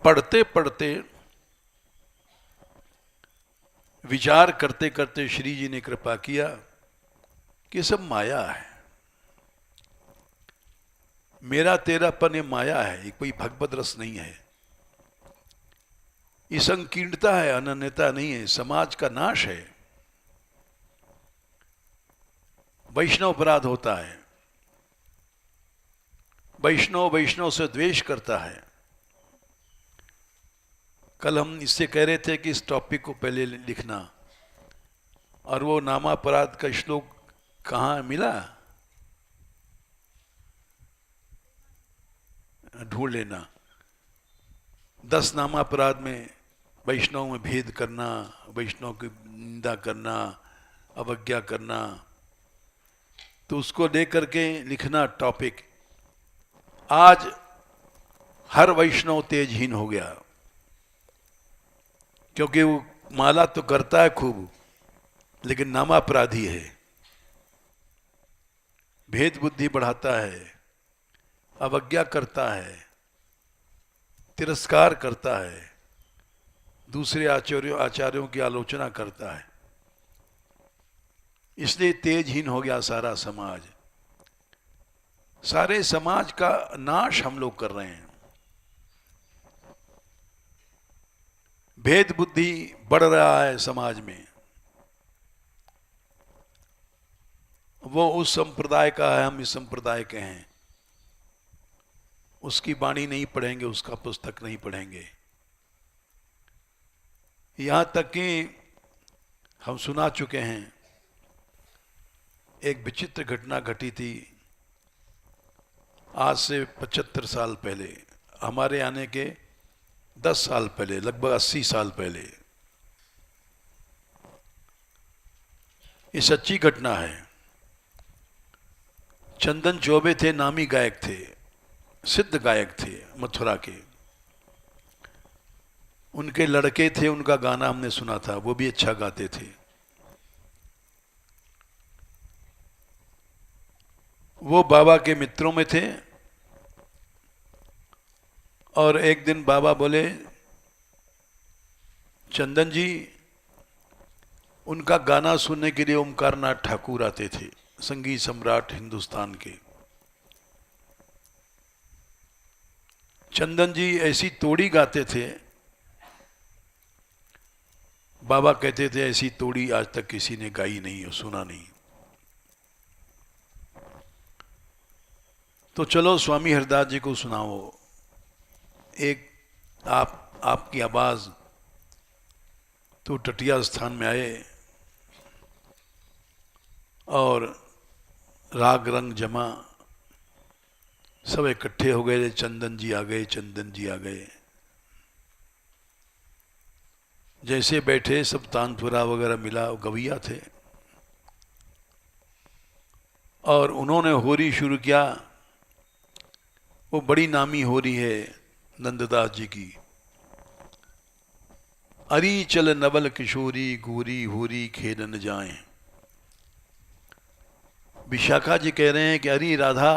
पढ़ते पढ़ते, विचार करते करते श्री जी ने कृपा किया कि सब माया है। मेरा तेरापन ये माया है, ये कोई भगवत रस नहीं है। ये संकीर्णता है, अनन्यता नहीं है, समाज का नाश है। वैष्णव अपराध होता है, वैष्णव से द्वेष करता है। कल हम इससे कह रहे थे कि इस टॉपिक को पहले लिखना, और वो नामापराध का श्लोक कहाँ मिला, ढूंढ लेना। 10 नामापराध में वैष्णव में भेद करना, वैष्णव की निंदा करना, अवज्ञा करना, तो उसको लेकर के लिखना टॉपिक। आज हर वैष्णव तेजहीन हो गया, क्योंकि वो माला तो करता है खूब, लेकिन नामापराधी है, भेद बुद्धि बढ़ाता है, अवज्ञा करता है, तिरस्कार करता है, दूसरे आचार्यों की आलोचना करता है। इसलिए तेजहीन हो गया सारा समाज। सारे समाज का नाश हम लोग कर रहे हैं। भेद बुद्धि बढ़ रहा है समाज में। वो उस संप्रदाय का है, हम इस संप्रदाय के हैं। उसकी वाणी नहीं पढ़ेंगे, उसका पुस्तक नहीं पढ़ेंगे। यहां तक कि हम सुना चुके हैं एक विचित्र घटना घटी थी आज से 75 साल पहले, हमारे आने के 10 साल पहले, लगभग 80 साल पहले। ये सच्ची घटना है। चंदन चौबे थे, नामी गायक थे, सिद्ध गायक थे मथुरा के। उनके लड़के थे, उनका गाना हमने सुना था, वो भी अच्छा गाते थे। वो बाबा के मित्रों में थे और एक दिन बाबा बोले, चंदन जी, उनका गाना सुनने के लिए ओमकारनाथ ठाकुर आते थे, संगीत सम्राट हिंदुस्तान के। चंदन जी ऐसी तोड़ी गाते थे, बाबा कहते थे ऐसी तोड़ी आज तक किसी ने गाई नहीं और सुना नहीं। तो चलो स्वामी हरदास जी को सुनाओ। एक आपकी आवाज। तो टटिया स्थान में आए और राग रंग जमा, सब इकट्ठे हो गए। चंदन जी आ गए, चंदन जी आ गए। जैसे बैठे सब तानपुरा वगैरह मिला, गवैया थे और उन्होंने होरी शुरू किया। वो बड़ी नामी होरी है नंददास जी की। अरी चल नवल किशोरी, गोरी होरी खेलन जाएं। विशाखा जी कह रहे हैं कि अरे राधा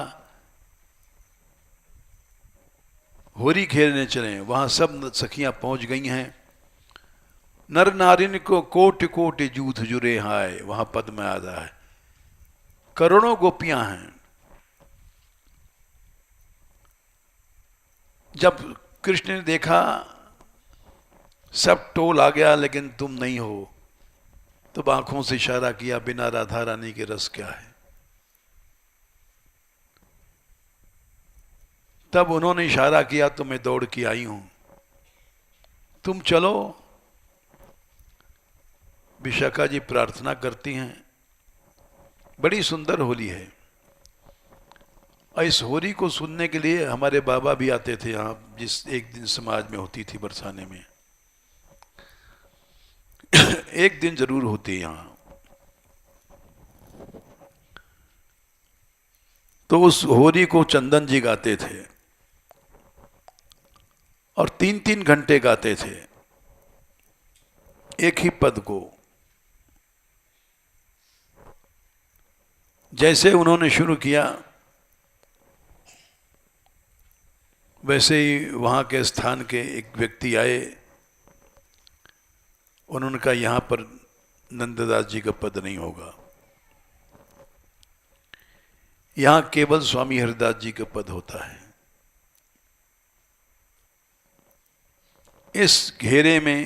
होरी खेलने चले। वहां सब सखियां पहुंच गई हैं। नर नारिन को कोटि कोटि जूथ जुरे हाय, वहां पद में आता है करोड़ों गोपियां हैं। जब कृष्ण ने देखा सब टोल आ गया लेकिन तुम नहीं हो, तो आंखों से इशारा किया, बिना राधा रानी के रस क्या है। तब उन्होंने इशारा किया, तो मैं दौड़ के आई हूं, तुम चलो। विशाखा जी प्रार्थना करती हैं। बड़ी सुंदर होली है और इस होली को सुनने के लिए हमारे बाबा भी आते थे यहाँ, जिस एक दिन समाज में होती थी बरसाने में। एक दिन जरूर होती है यहाँ। तो उस होली को चंदन जी गाते थे और 3-3 घंटे गाते थे एक ही पद को। जैसे उन्होंने शुरू किया वैसे ही वहां के स्थान के एक व्यक्ति आए। उन्होंने कहा यहां पर नंददास जी का पद नहीं होगा, यहां केवल स्वामी हरदास जी का पद होता है। इस घेरे में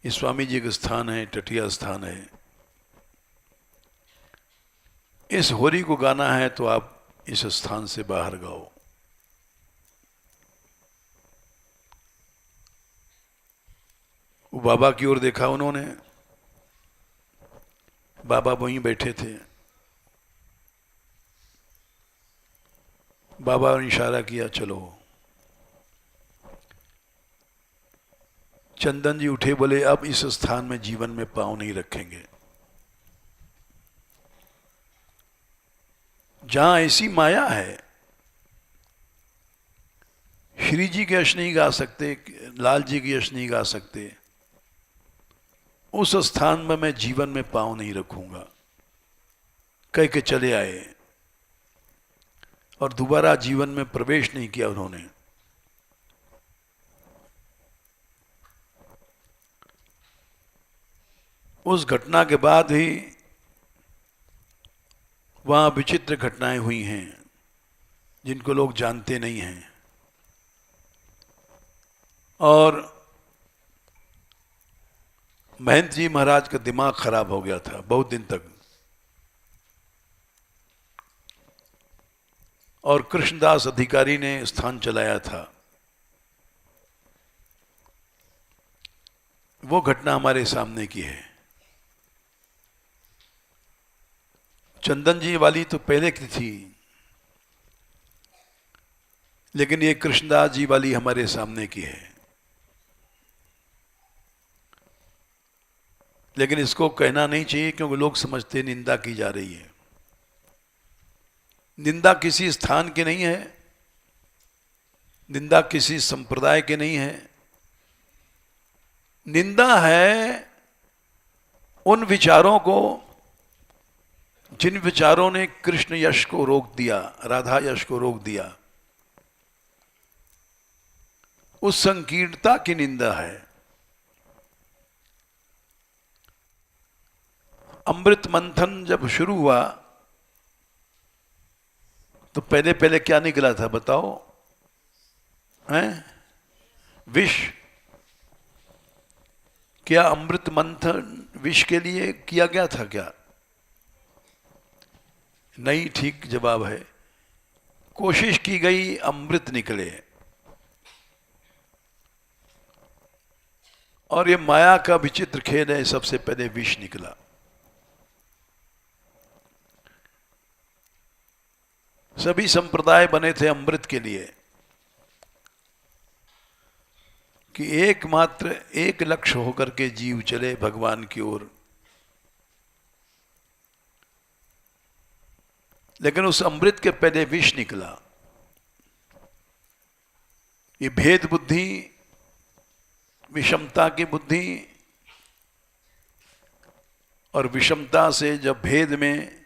ये स्वामी जी का स्थान है, टटिया स्थान है। इस होरी को गाना है तो आप इस स्थान से बाहर गाओ। वो बाबा की ओर देखा उन्होंने, बाबा वहीं बैठे थे। बाबा ने इशारा किया, चलो। चंदन जी उठे, बोले अब इस स्थान में जीवन में पांव नहीं रखेंगे। जहां ऐसी माया है, श्री जी के यश नहीं गा सकते, लाल जी के यश नहीं गा सकते, उस स्थान में मैं जीवन में पांव नहीं रखूंगा, कह के चले आए और दोबारा जीवन में प्रवेश नहीं किया उन्होंने। उस घटना के बाद ही वहां विचित्र घटनाएं हुई हैं जिनको लोग जानते नहीं हैं। और महंत जी महाराज का दिमाग खराब हो गया था बहुत दिन तक। और कृष्णदास अधिकारी ने स्थान चलाया था। वो घटना हमारे सामने की है। चंदन जी वाली तो पहले की थी, लेकिन ये कृष्णदास जी वाली हमारे सामने की है। लेकिन इसको कहना नहीं चाहिए क्योंकि लोग समझते निंदा की जा रही है। निंदा किसी स्थान की नहीं है, निंदा किसी संप्रदाय के नहीं है। निंदा है उन विचारों को जिन विचारों ने कृष्ण यश को रोक दिया, राधा यश को रोक दिया। उस संकीर्णता की निंदा है। अमृत मंथन जब शुरू हुआ तो पहले पहले क्या निकला था बताओ? हैं? विष। क्या अमृत मंथन विष के लिए किया गया था क्या? नहीं, ठीक जवाब है, कोशिश की गई अमृत निकले। और ये माया का विचित्र खेल है, सबसे पहले विष निकला। सभी संप्रदाय बने थे अमृत के लिए कि एकमात्र एक लक्ष्य होकर के जीव चले भगवान की ओर। लेकिन उस अमृत के पहले विष निकला। ये भेद बुद्धि, विषमता की बुद्धि, और विषमता से जब भेद में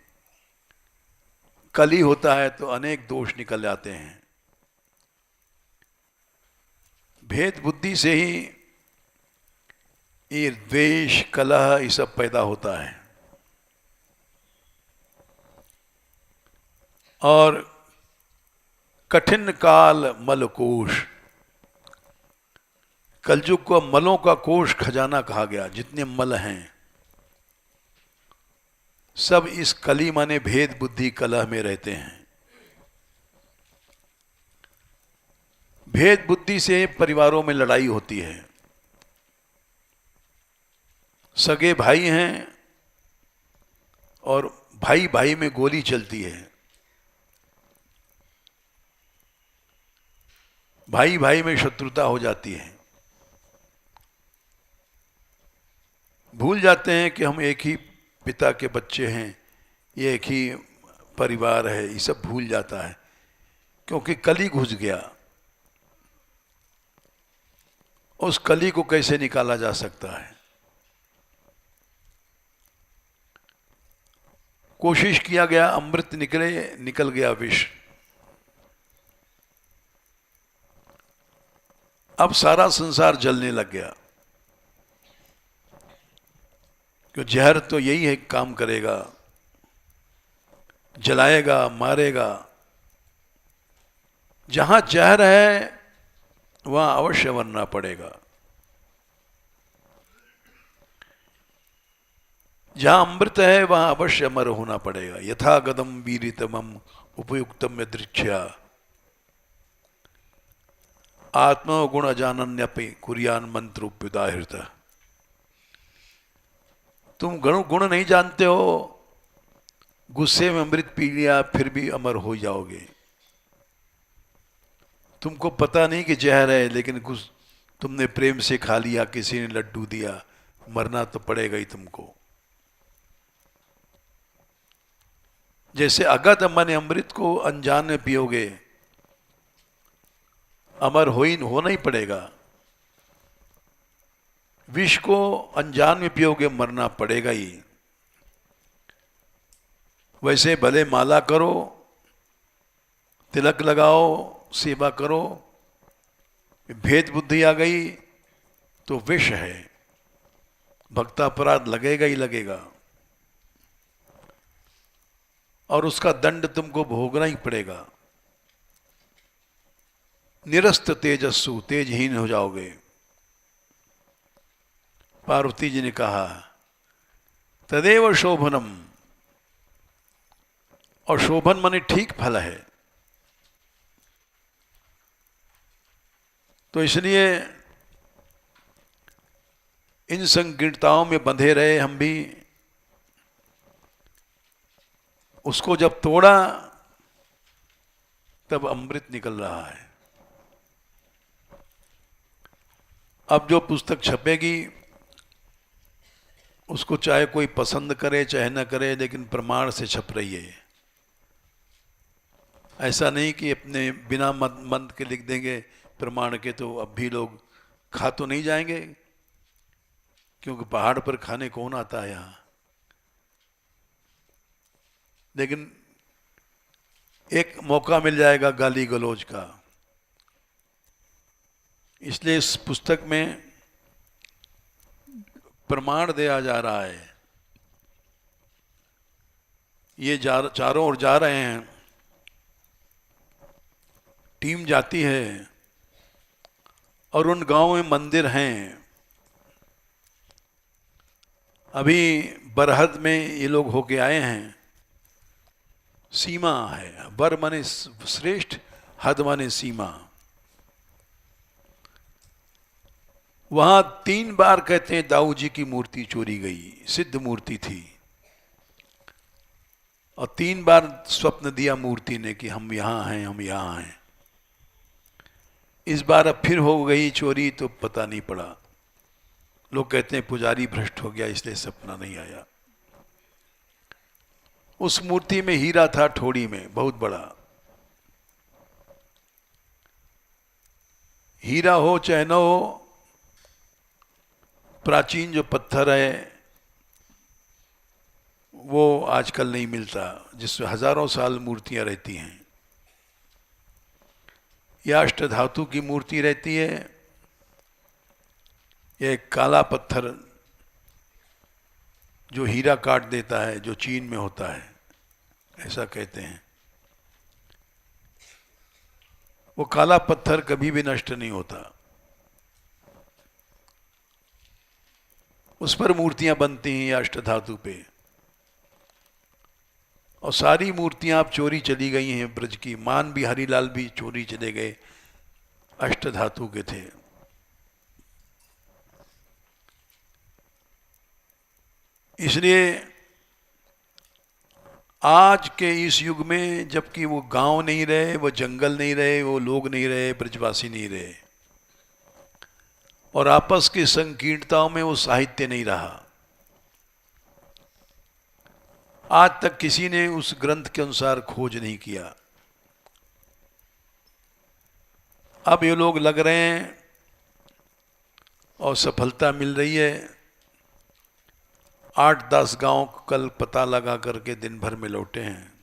कली होता है तो अनेक दोष निकल जाते हैं। भेद बुद्धि से ही ये द्वेष, कलह, ये सब पैदा होता है। और कठिन काल मलकोश, कलयुग को मलों का कोष खजाना कहा गया। जितने मल हैं सब इस कली माने भेद बुद्धि कलह में रहते हैं। भेद बुद्धि से परिवारों में लड़ाई होती है। सगे भाई हैं और भाई भाई में गोली चलती है। भाई भाई में शत्रुता हो जाती है। भूल जाते हैं कि हम एक ही पिता के बच्चे हैं, ये एक ही परिवार है। ये सब भूल जाता है क्योंकि कली घुस गया। उस कली को कैसे निकाला जा सकता है? कोशिश किया गया, अमृत निकले, निकल गया विष। अब सारा संसार जलने लग गया। क्यों? जहर तो यही है, काम करेगा, जलाएगा, मारेगा। जहां जहर है वहां अवश्य मरना पड़ेगा। जहां अमृत है वहां अवश्य अमर होना पड़ेगा। यथा गदम वीरितमम उपयुक्तम यदृच्छया आत्मगुण अजानन्यपि कुरियान मंत्रोप्युदाहृत। तुम गुण नहीं जानते हो, गुस्से में अमृत पी लिया फिर भी अमर हो जाओगे। तुमको पता नहीं कि जहर है, लेकिन कुछ तुमने प्रेम से खा लिया, किसी ने लड्डू दिया, मरना तो पड़ेगा ही तुमको। जैसे अगत माने अमृत को अनजान में पियोगे, अमर होना ही पड़ेगा। विष को अनजान में पियोगे, मरना पड़ेगा ही। वैसे भले माला करो, तिलक लगाओ, सेवा करो, भेद बुद्धि आ गई तो विष है, भक्तापराध लगेगा ही लगेगा। और उसका दंड तुमको भोगना ही पड़ेगा। निरस्त तेजस्सु, तेजहीन हो जाओगे। पार्वती जी ने कहा तदेव शोभनम, और शोभन माने ठीक फल है। तो इसलिए इन संकीर्णताओं में बंधे रहे हम भी, उसको जब तोड़ा तब अमृत निकल रहा है। अब जो पुस्तक छपेगी उसको चाहे कोई पसंद करे चाहे न करे, लेकिन प्रमाण से छप रही है। ऐसा नहीं कि अपने बिना मंद के लिख देंगे प्रमाण के, तो अब भी लोग खा तो नहीं जाएंगे, क्योंकि पहाड़ पर खाने कौन आता है यहाँ। लेकिन एक मौका मिल जाएगा गाली गलौज का। इसलिए इस पुस्तक में प्रमाण दिया जा रहा है। ये चारों ओर जा रहे हैं, टीम जाती है और उन गांवों में मंदिर हैं। अभी बरहद में ये लोग होके आए हैं। सीमा है, बर माने श्रेष्ठ, हद माने सीमा। वहां 3 बार कहते हैं दाऊ जी की मूर्ति चोरी गई, सिद्ध मूर्ति थी, और 3 बार स्वप्न दिया मूर्ति ने कि हम यहां हैं, हम यहां हैं। इस बार अब फिर हो गई चोरी तो पता नहीं पड़ा। लोग कहते हैं पुजारी भ्रष्ट हो गया इसलिए सपना नहीं आया। उस मूर्ति में हीरा था, ठोड़ी में बहुत बड़ा। हीरा हो चाहे न हो, प्राचीन जो पत्थर है वो आजकल नहीं मिलता, जिसमें हजारों साल मूर्तियां रहती हैं। या अष्टधातु की मूर्ति रहती है, या एक काला पत्थर जो हीरा काट देता है, जो चीन में होता है, ऐसा कहते हैं। वो काला पत्थर कभी भी नष्ट नहीं होता। उस पर मूर्तियां बनती हैं अष्टधातु पे, और सारी मूर्तियां अब चोरी चली गई हैं ब्रज की। मान बिहारी लाल भी चोरी चले गए, अष्टधातु के थे। इसलिए आज के इस युग में, जबकि वो गांव नहीं रहे, वो जंगल नहीं रहे, वो लोग नहीं रहे, ब्रजवासी नहीं रहे, और आपस की संकीर्णताओं में वो साहित्य नहीं रहा। आज तक किसी ने उस ग्रंथ के अनुसार खोज नहीं किया। अब ये लोग लग रहे हैं और सफलता मिल रही है। 8-10 गांव कल पता लगा करके दिन भर में लौटे हैं।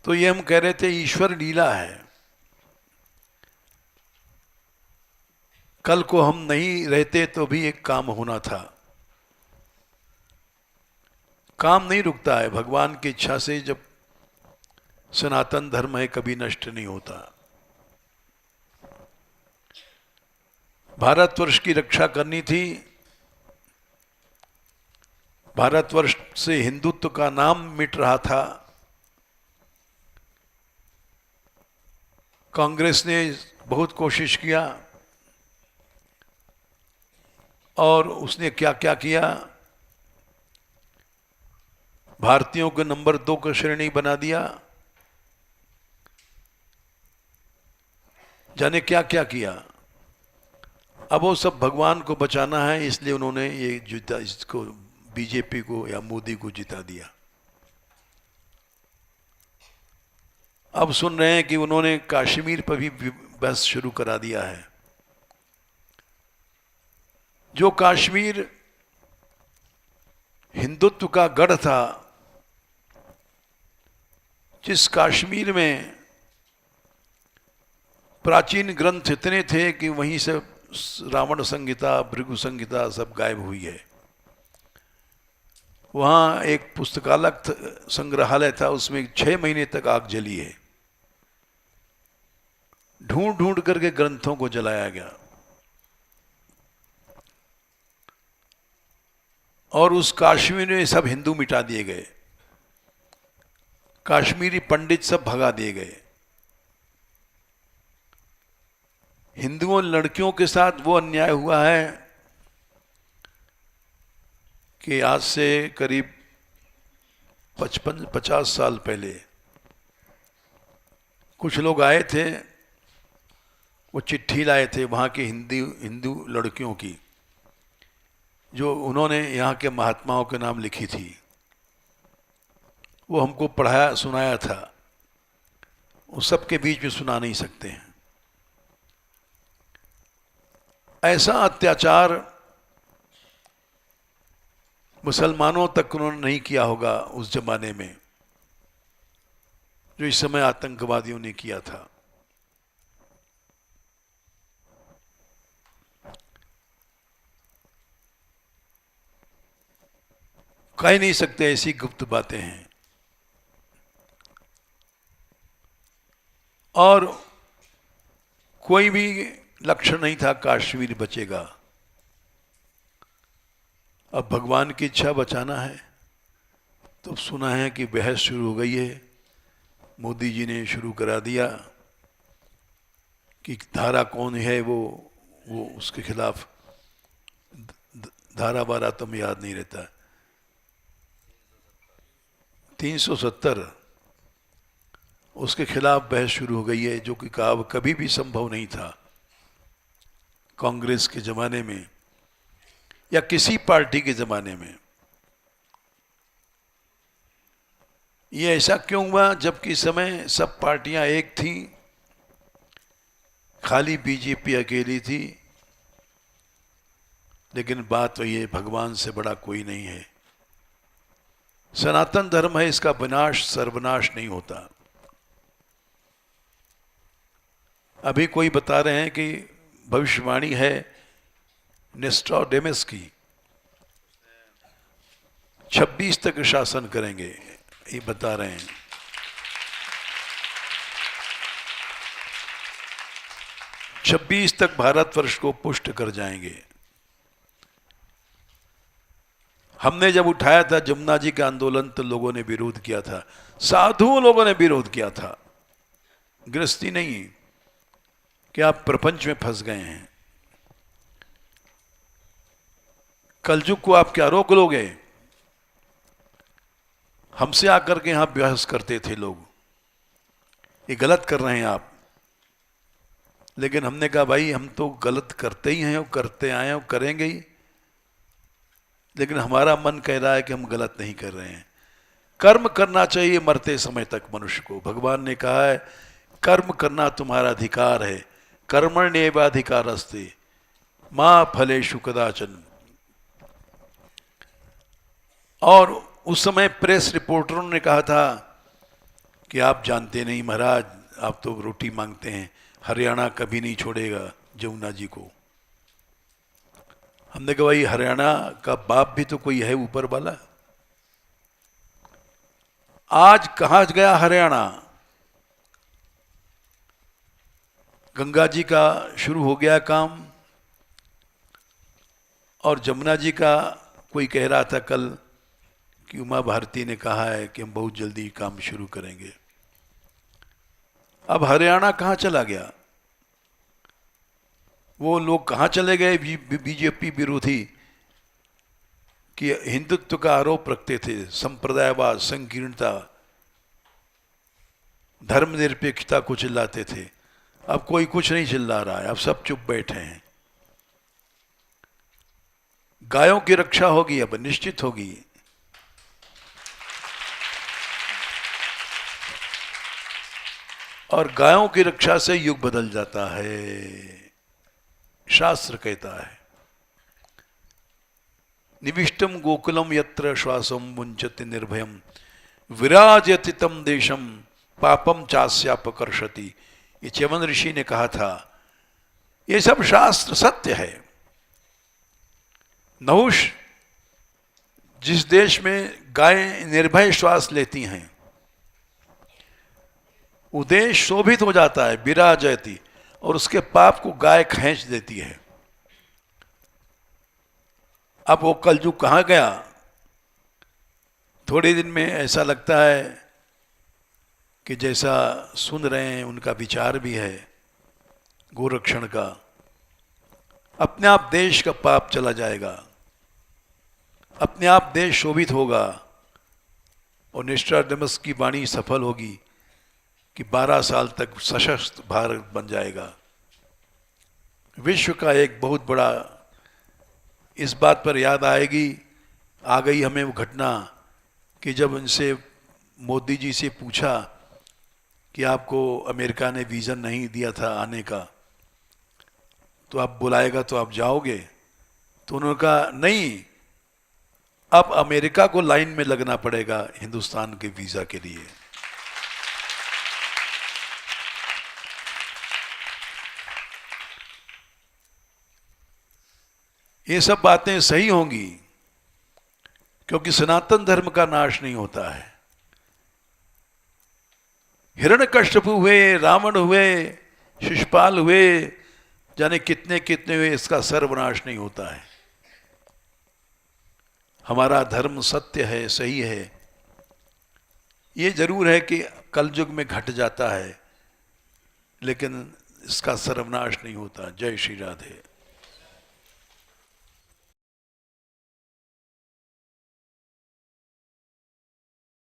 तो ये हम कह रहे थे ईश्वर लीला है। कल को हम नहीं रहते तो भी एक काम होना था। काम नहीं रुकता है, भगवान की इच्छा से जब सनातन धर्म है कभी नष्ट नहीं होता। भारतवर्ष की रक्षा करनी थी। भारतवर्ष से हिंदुत्व का नाम मिट रहा था। कांग्रेस ने बहुत कोशिश किया, और उसने क्या क्या किया, भारतीयों को नंबर 2 का श्रेणी बना दिया, जाने क्या क्या किया। अब वो सब भगवान को बचाना है, इसलिए उन्होंने ये जीता, इसको बीजेपी को या मोदी को जिता दिया। अब सुन रहे हैं कि उन्होंने कश्मीर पर भी बहस शुरू करा दिया है। जो कश्मीर हिंदुत्व का गढ़ था, जिस कश्मीर में प्राचीन ग्रंथ इतने थे कि वहीं से रावण संहिता, भृगु संहिता सब गायब हुई है। वहाँ एक पुस्तकालय संग्रहालय था, उसमें 6 महीने तक आग जली है। ढूंढ ढूंढ करके ग्रंथों को जलाया गया, और उस कश्मीर में सब हिंदू मिटा दिए गए। कश्मीरी पंडित सब भगा दिए गए। हिंदुओं लड़कियों के साथ वो अन्याय हुआ है कि आज से करीब 55-50 साल पहले कुछ लोग आए थे, वो चिट्ठी लाए थे वहाँ की हिंदू लड़कियों की, जो उन्होंने यहाँ के महात्माओं के नाम लिखी थी। वो हमको पढ़ाया सुनाया था, वो सबके बीच में सुना नहीं सकते हैं। ऐसा अत्याचार मुसलमानों तक उन्होंने नहीं किया होगा उस जमाने में, जो इस समय आतंकवादियों ने किया था। कह नहीं सकते, ऐसी गुप्त बातें हैं। और कोई भी लक्ष्य नहीं था कश्मीर बचेगा। अब भगवान की इच्छा बचाना है, तो सुना है कि बहस शुरू हो गई है। मोदी जी ने शुरू करा दिया कि धारा कौन है वो उसके खिलाफ, धारा 12 तो मुझे याद नहीं रहता, 370, उसके खिलाफ बहस शुरू हो गई है, जो कि कभी भी संभव नहीं था कांग्रेस के जमाने में या किसी पार्टी के जमाने में। ये ऐसा क्यों हुआ जबकि इस समय सब पार्टियां एक थी, खाली बीजेपी अकेली थी। लेकिन बात वही है, भगवान से बड़ा कोई नहीं है। सनातन धर्म है, इसका विनाश सर्वनाश नहीं होता। अभी कोई बता रहे हैं कि भविष्यवाणी है नेस्ट्राडेमस की, 26 तक शासन करेंगे, ये बता रहे हैं। छब्बीस तक भारतवर्ष को पुष्ट कर जाएंगे। हमने जब उठाया था जमुना जी का आंदोलन तो लोगों ने विरोध किया था, साधु लोगों ने विरोध किया था, गृहस्थी नहीं कि आप प्रपंच में फंस गए हैं। कलयुग को आप क्या रोक लोगे? हमसे आकर के यहां बहस करते थे लोग, ये गलत कर रहे हैं आप। लेकिन हमने कहा भाई हम तो गलत करते ही हैं और करते आए हैं और करेंगे ही, लेकिन हमारा मन कह रहा है कि हम गलत नहीं कर रहे हैं। कर्म करना चाहिए मरते समय तक मनुष्य को। भगवान ने कहा है कर्म करना तुम्हारा अधिकार है, कर्मण्येवाधिकारस्ते मां फलेषु कदाचन। और उस समय प्रेस रिपोर्टरों ने कहा था कि आप जानते नहीं महाराज, आप तो रोटी मांगते हैं, हरियाणा कभी नहीं छोड़ेगा जमुना जी को। हमने कहा भाई हरियाणा का बाप भी तो कोई है ऊपर वाला। आज कहां गया हरियाणा? गंगा जी का शुरू हो गया काम, और जमुना जी का कोई कह रहा था कल कि उमा भारती ने कहा है कि हम बहुत जल्दी काम शुरू करेंगे। अब हरियाणा कहां चला गया? वो लोग कहां चले गए बीजेपी विरोधी कि हिंदुत्व का आरोप रखते थे, संप्रदायवाद, संकीर्णता, धर्मनिरपेक्षता को चिल्लाते थे। अब कोई कुछ नहीं चिल्ला रहा है, अब सब चुप बैठे हैं। गायों की रक्षा होगी, अब निश्चित होगी। और गायों की रक्षा से युग बदल जाता है, शास्त्र कहता है। निविष्टम गोकुलम यत्र श्वासम मुंचति निर्भयम विराजयति तम देशम पापम चास्यापकर्षति। ये च्यवन ऋषि ने कहा था। ये सब शास्त्र सत्य है। नहुष, जिस देश में गायें निर्भय श्वास लेती हैं, वो देश शोभित हो जाता है, विराजयति, और उसके पाप को गाय खींच देती है। अब वो कलयुग कहां गया? थोड़े दिन में ऐसा लगता है कि जैसा सुन रहे हैं उनका विचार भी है गोरक्षण का, अपने आप देश का पाप चला जाएगा, अपने आप देश शोभित होगा, और नोस्ट्राडामस की वाणी सफल होगी कि 12 साल तक सशक्त भारत बन जाएगा। विश्व का एक बहुत बड़ा, इस बात पर याद आएगी, आ गई हमें वो घटना कि जब उनसे मोदी जी से पूछा कि आपको अमेरिका ने वीज़ा नहीं दिया था आने का, तो आप बुलाएगा तो आप जाओगे? तो उन्होंने कहा नहीं, अब अमेरिका को लाइन में लगना पड़ेगा हिंदुस्तान के वीज़ा के लिए। ये सब बातें सही होंगी क्योंकि सनातन धर्म का नाश नहीं होता है। हिरण्यकश्यप हुए, रावण हुए, शिशुपाल हुए, जाने कितने कितने हुए, इसका सर्वनाश नहीं होता है। हमारा धर्म सत्य है, सही है। ये जरूर है कि कलयुग में घट जाता है, लेकिन इसका सर्वनाश नहीं होता। जय श्री राधे।